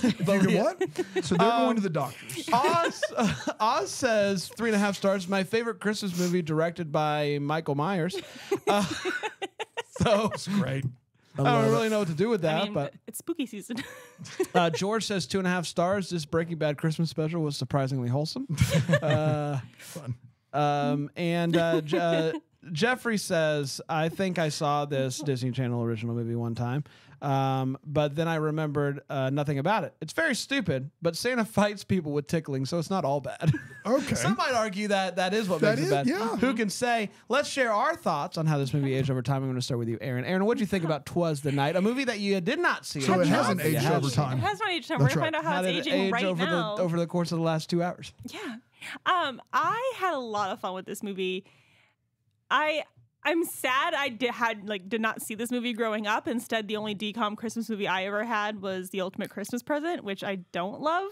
You can what? So they're going to the doctors. Oz says 3.5 stars. My favorite Christmas movie directed by Michael Myers. So It's great. I don't really know what to do with that, I mean, but it's spooky season. George says 2.5 stars. This Breaking Bad Christmas special was surprisingly wholesome. Fun. Jeffrey says, I think I saw this Disney Channel original movie one time, but then I remembered nothing about it. It's very stupid, but Santa fights people with tickling, so it's not all bad. Okay. Some might argue that is what That makes is, it bad. yeah. Who can say? Let's share our thoughts on how this movie aged over time. I'm going to start with you, Aaron. Aaron, what did you think about 'Twas the Night, a movie that you did not see? So it hasn't You aged have over seen. time. It has not aged time. We're That's going to find out how How did it's it aging age right over now. over the course of the last 2 hours? Yeah. I had a lot of fun with this movie. I'm sad I did not see this movie growing up. Instead, the only DCOM Christmas movie I ever had was The Ultimate Christmas Present, which I don't love.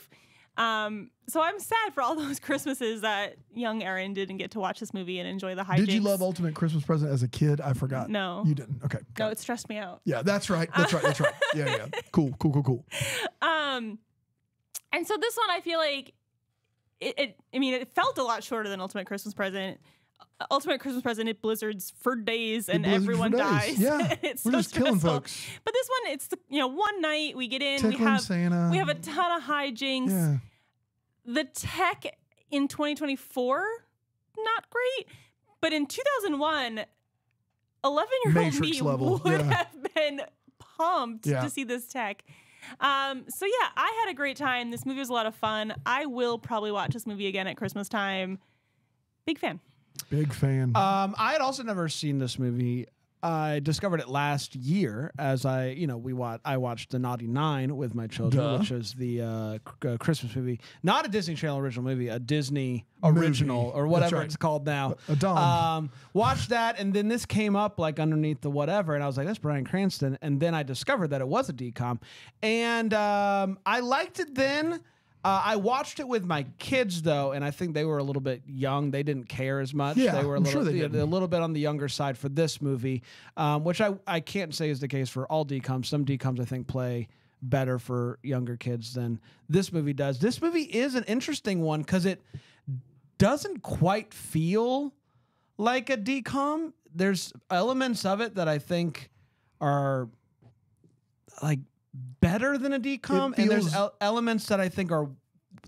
So I'm sad for all those Christmases that young Aaron didn't get to watch this movie and enjoy the hijinks. Did you love Ultimate Christmas Present as a kid? I forgot. No. You didn't. Okay. No, it stressed me out. Yeah, that's right. That's right. That's right. Yeah. Cool. And so this one, I feel like it felt a lot shorter than Ultimate Christmas Present. Ultimate Christmas Present, it blizzards for days and blizzards everyone for days. dies. Yeah, It's we're so just killing stressful. folks. But this one, it's one night we get in, Tickling Santa. we have a ton of hijinks. Yeah. The tech in 2024, not great. But in 2001, 11-year-old Matrix me level, would yeah. have been pumped Yeah. to see this tech. So yeah, I had a great time. This movie was a lot of fun. I will probably watch this movie again at Christmas time. Big fan. Big fan. I had also never seen this movie. I discovered it last year as I watched The Naughty Nine with my children, Duh. which is the Christmas movie, not a Disney Channel original movie, a Disney Movie. original or whatever right. it's called now. A dom. Watched that, and then this came up like underneath the whatever, and I was like, "That's Bryan Cranston." And then I discovered that it was a DCOM, and I liked it then. I watched it with my kids though, and I think they were a little bit young. They didn't care as much. Yeah, they were a I'm little, sure they didn't. a little bit on the younger side for this movie, which I can't say is the case for all DCOMs. Some DCOMs I think play better for younger kids than this movie does. This movie is an interesting one because it doesn't quite feel like a DCOM. There's elements of it that I think are like better than a DCOM, and there's feels- elements that I think are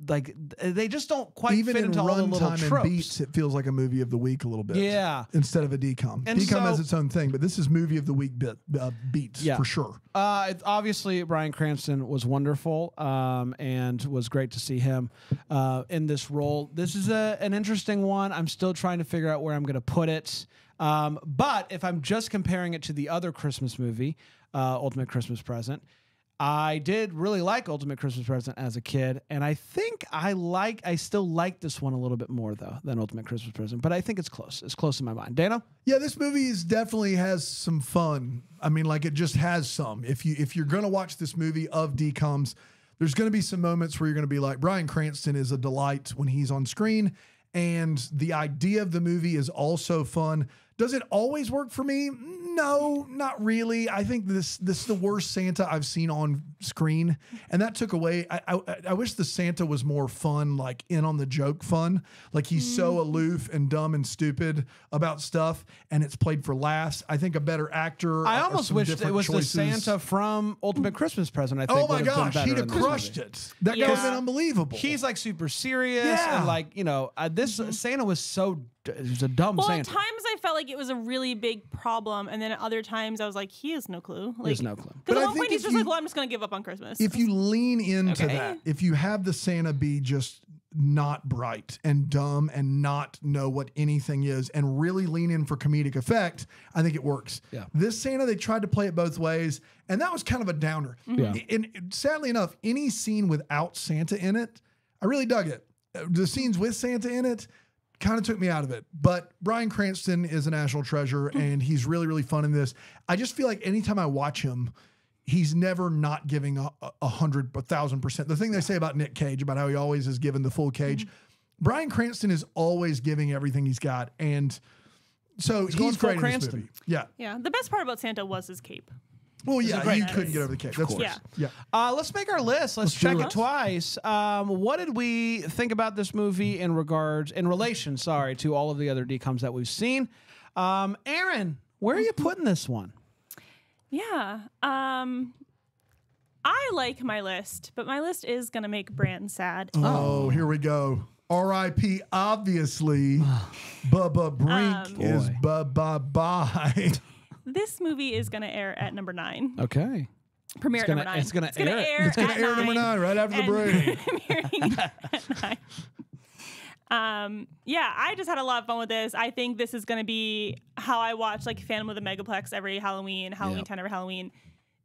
like they just don't quite Even fit in into all the little runtime and tropes. beats, it feels like a movie of the week a little bit. Yeah. Instead of a DCOM. And DCOM so- has its own thing, but this is movie of the week beats Yeah. for sure. Obviously, Bryan Cranston was wonderful, and was great to see him in this role. This is an interesting one. I'm still trying to figure out where I'm going to put it. But if I'm just comparing it to the other Christmas movie, Ultimate Christmas Present, I did really like Ultimate Christmas Present as a kid, and I think I still like this one a little bit more though than Ultimate Christmas Present, but I think it's close. It's close in my mind. Dano? Yeah, this movie definitely has some fun. I mean, like it just has some. If you're gonna watch this movie of DCOMs, there's gonna be some moments where you're gonna be like, Bryan Cranston is a delight when he's on screen, and the idea of the movie is also fun. Does it always work for me? No, not really. I think this is the worst Santa I've seen on screen, and that took away. I wish the Santa was more fun, like in on the joke fun. Like he's so aloof and dumb and stupid about stuff, and it's played for laughs. I think a better actor. I or almost some wish it different was choices. the Santa from Ultimate Christmas Present. I think. Oh my would have been gosh, better he'd have in this crushed movie. it. That Yeah. would have been unbelievable. He's like super serious, Yeah. and like this Santa was so dumb Well, Santa. at times I felt like it was a really big problem, and then at other times I was like, he has no clue. He has no clue. But Because I at one think point he's if just you- like, well, I'm just going to give up on Christmas. If you lean into Okay. that, if you have the Santa be just not bright and dumb and not know what anything is and really lean in for comedic effect, I think it works. Yeah. This Santa, they tried to play it both ways, and that was kind of a downer. Yeah. And sadly enough, any scene without Santa in it, I really dug it. The scenes with Santa in it kind of took me out of it. But Bryan Cranston is a national treasure, and he's really, really fun in this. I just feel like anytime I watch him, he's never not giving 1,000%. The thing they say about Nick Cage, about how he always is given the full cage, Bryan Cranston is always giving everything he's got. And so going he's full great in this Cranston. movie. Yeah. yeah, the best part about Santa was his cape. Well, yeah, great you movie. couldn't get over the cage. That's Yeah. yeah. Let's make our list. Let's do check it. it twice. What did we think about this movie in relation, to all of the other DCOMs that we've seen? Aaron, where are you putting this one? Yeah. I like my list, but my list is going to make Brand sad. Oh, here we go. R.I.P. Obviously, Bubba Brink is Boy. bye. This movie is going to air at number 9. Okay. Premiere It's at number gonna- 9. it's gonna air- air It's going to at air number 9 right after the and break. premiering at 9. Yeah, I just had a lot of fun with this. I think this is going to be how I watch like Phantom of the Megaplex every Halloween, Halloween 10 every Halloween.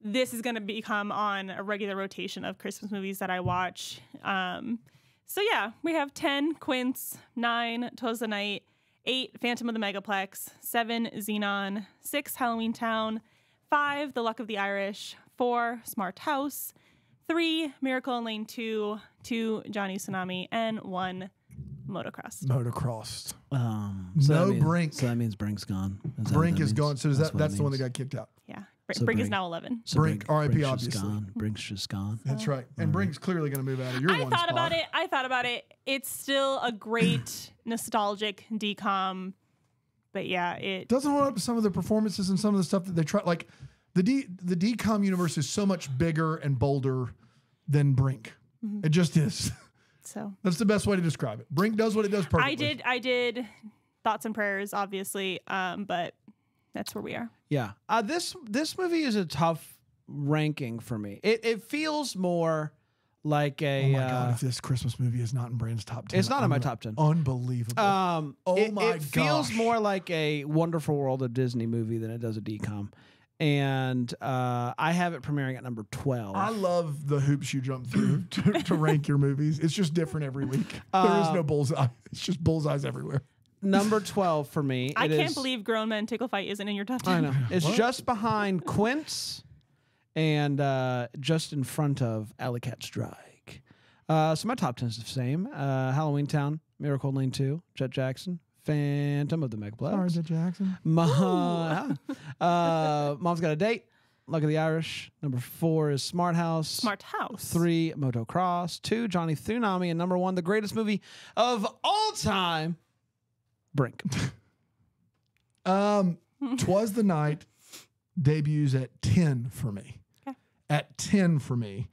This is going to become on a regular rotation of Christmas movies that I watch. So yeah, we have 10 Quince, 9 Twas the Night, 8 Phantom of the Megaplex, 7 Xenon, 6 Halloween Town, 5 The Luck of the Irish, 4 Smart House, 3 Miracle in Lane 2, 2 Johnny Tsunami, and 1 Motocross. Motocrossed. So No that means, Brink. So that means Brink's gone. Is that what Brink that is means? gone. So what that's it the one that means. got kicked out. Yeah, So Brink is Brink- now 11. So Brink, R.I.P. Brink's just obviously. gone. Brink's just gone. That's right. And Brink's clearly going to move out of your I one thought spot. about it. It's still a great nostalgic DCOM, but yeah, it Doesn't hold up to some of the performances and some of the stuff that they try. Like the DCOM universe is so much bigger and bolder than Brink. It just is. so. That's the best way to describe it. Brink does what it does perfectly. I did thoughts and prayers, obviously, but that's where we are. Yeah. This movie is a tough ranking for me. It feels more like a. Oh my God! If this Christmas movie is not in Brand's top 10, It's not in my top 10. Unbelievable. Oh my It feels gosh. more like a Wonderful World of Disney movie than it does a DCOM. And I have it premiering at number 12. I love the hoops you jump through to rank your movies. It's just different every week. There is no bullseye. It's just bullseyes everywhere. Number 12 for me. I It can't is- believe Grown Men Tickle Fight isn't in your top 10. I know. It's What? just behind Quince and just in front of Alley Cat Strike. So my top 10 is the same. Halloween Town, Miracle in Lane 2, Jet Jackson, Phantom of the Megaplex. Sorry, is it Jackson? Mom's Got a Date, Luck of the Irish. Number 4 is Smart House. Smart House. 3, Motocross. 2, Johnny Tsunami. And number 1, the greatest movie of all time, Brink. Twas the Night debuts at 10 for me. Okay. At 10 for me.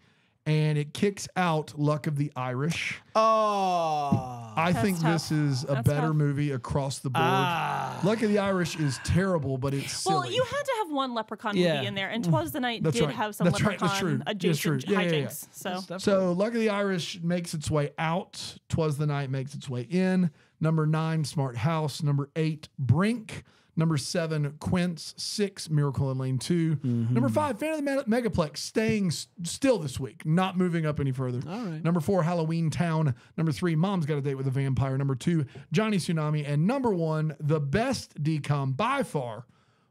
And it kicks out Luck of the Irish. Oh. I That's think tough. this is a That's better tough. movie across the board. Ah. Luck of the Irish is terrible, but it's silly. Well, you had to have one Leprechaun Yeah. movie in there, and Twas the Night That's did right. have some That's right. That's Leprechaun true. That's adjacent true. Yeah, yeah, yeah. hijinks. So So Luck of the Irish makes its way out. Twas the Night makes its way in. Number 9, Smart House. Number 8, Brink. Number 7, Quince. 6, Miracle in Lane 2. Number 5, Phantom of the Megaplex, staying still this week, not moving up any further. All right. Number 4, Halloween Town. Number 3, Mom's Got a Date with a Vampire. Number 2, Johnny Tsunami. And number 1, the best DCOM by far,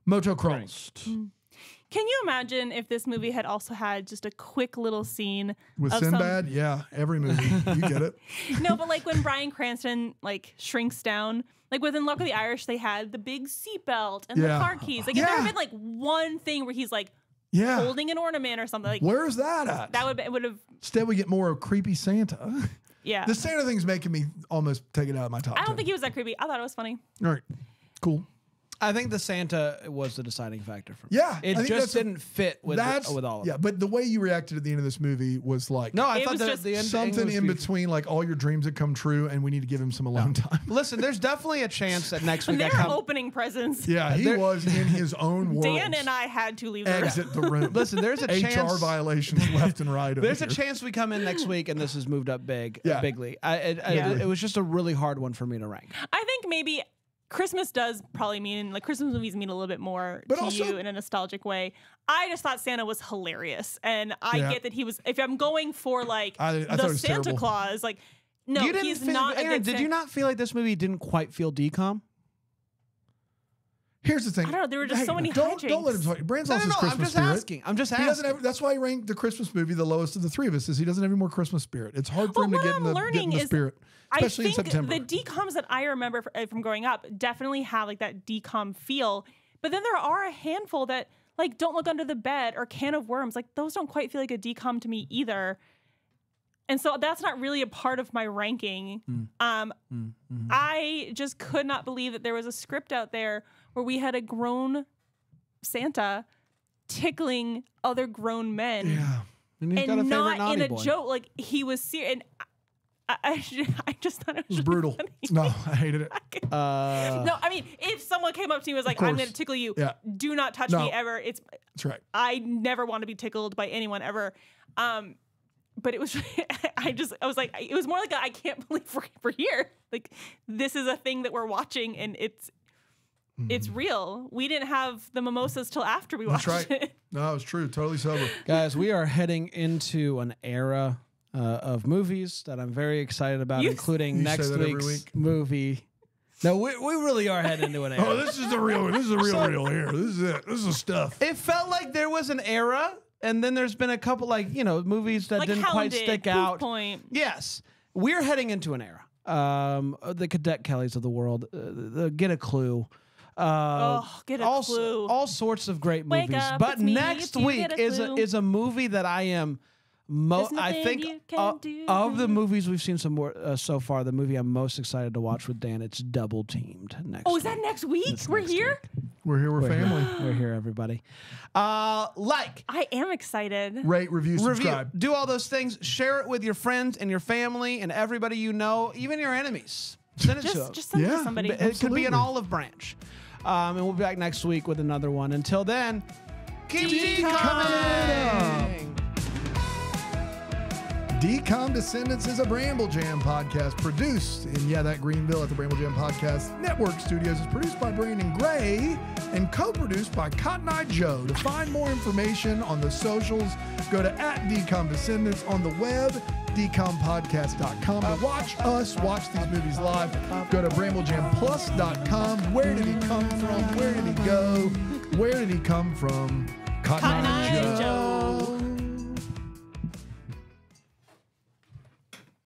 Motocross. can you imagine if this movie had also had just a quick little scene With of Sinbad, yeah, every movie. You get it. No, but like when Bryan Cranston like shrinks down, like within Luck of the Irish, they had the big seatbelt and Yeah. the car keys. Like if there Yeah. had been like one thing where he's like Yeah. holding an ornament or something, like Where's that at? that would have Instead, we get more of creepy Santa. yeah. The Santa thing's making me almost take it out of my top 10. I don't think he was that creepy. I thought it was funny. All right, cool. I think the Santa was the deciding factor for me. Yeah, it I think just didn't fit with all of Yeah, it. but the way you reacted at the end of this movie was like No, I It thought was that just the end something in between, like all your dreams had come true, and we need to give him some alone time. Listen, there's definitely a chance that next week And I they're come. opening presents. Yeah, he was in his own world. Dan and I had to leave the room. Exit the room. Listen, there's a HR chance. violations left and right. There's a over here. chance we come in next week and this is moved up Yeah. bigly. Yeah. It was just a really hard one for me to rank. I think maybe Christmas does probably mean, like, Christmas movies mean a little bit more But to also- you in a nostalgic way. I just thought Santa was hilarious. And I Yeah. get that he was, if I'm going for, like, I thought it the was Santa terrible. Claus, like, no, You didn't he's feel, not a Aaron, good did you Santa. not feel like this movie didn't quite feel DCOM? Here's the thing. I don't know, there were just so many Don't let him hijinks. talk. Brand's No, lost his I'm Christmas just spirit. asking. I'm just He doesn't asking. have, that's why he ranked the Christmas movie the lowest of the three of us. Is he doesn't have any more Christmas spirit. It's hard for Well, him to what get in I'm the, get in learning the is spirit, especially I in think September. the DCOMs that I remember from growing up definitely have like that DCOM feel, but then there are a handful that like Don't Look Under the Bed or Can of Worms. Like those don't quite feel like a DCOM to me either. And so that's not really a part of my ranking. I just could not believe that there was a script out there where we had a grown Santa tickling other grown men. yeah. And he's got a And favorite not naughty in a boy. joke, like he was serious. And I just thought it was, It was brutal. funny. No, I hated it. No, I mean, if someone came up to me and was like, "I'm course. going to tickle you," Yeah. do not touch No. me ever. That's right. I never want to be tickled by anyone ever. But it was, I was like, it was more like I can't believe we're here. Like this is a thing that we're watching, and it's real. We didn't have the mimosas till after we That's watched right. it. No, it's true. Totally sober. Guys, we are heading into an era of movies that I'm very excited about, You- including You say next that every week's week. movie. No, we really are heading into an era. Oh, this is the real. This is the real here. This is it. This is the stuff. It felt like there was an era, and then there's been a couple, movies that Like didn't quite Hounded, stick Proof out. Point. Yes, we're heading into an era. The Cadet Kellys of the world, Get a Clue. Get a clue. All sorts of great Wake movies. up, But it's me, next it's you, week get a clue. is a movie that I am. There's I nothing think you can do. of the movies we've seen so far, the movie I'm most excited to watch with Dan, it's Double Teamed next. Oh, is week. that next week? It's We're next here? week. We're here. We're family. We're here, everybody. I am excited. Rate, review, subscribe. Do all those things. Share it with your friends and your family and everybody you know, even your enemies. Send it to them. Just send it Yeah. to somebody. It could be Absolutely. an olive branch. And we'll be back next week with another one. Until then, keep coming. DCOM Descendants is a Bramble Jam podcast produced in, that Greenville at the Bramble Jam Podcast Network Studios. It's produced by Brandon Gray and co-produced by Cotton Eye Joe. To find more information on the socials, go to @DCOM Descendants on the web, DCOMpodcast.com. To watch us watch these movies live, go to BrambleJamPlus.com. Where did he come from? Where did he go? Where did he come from? Cotton Eye Joe.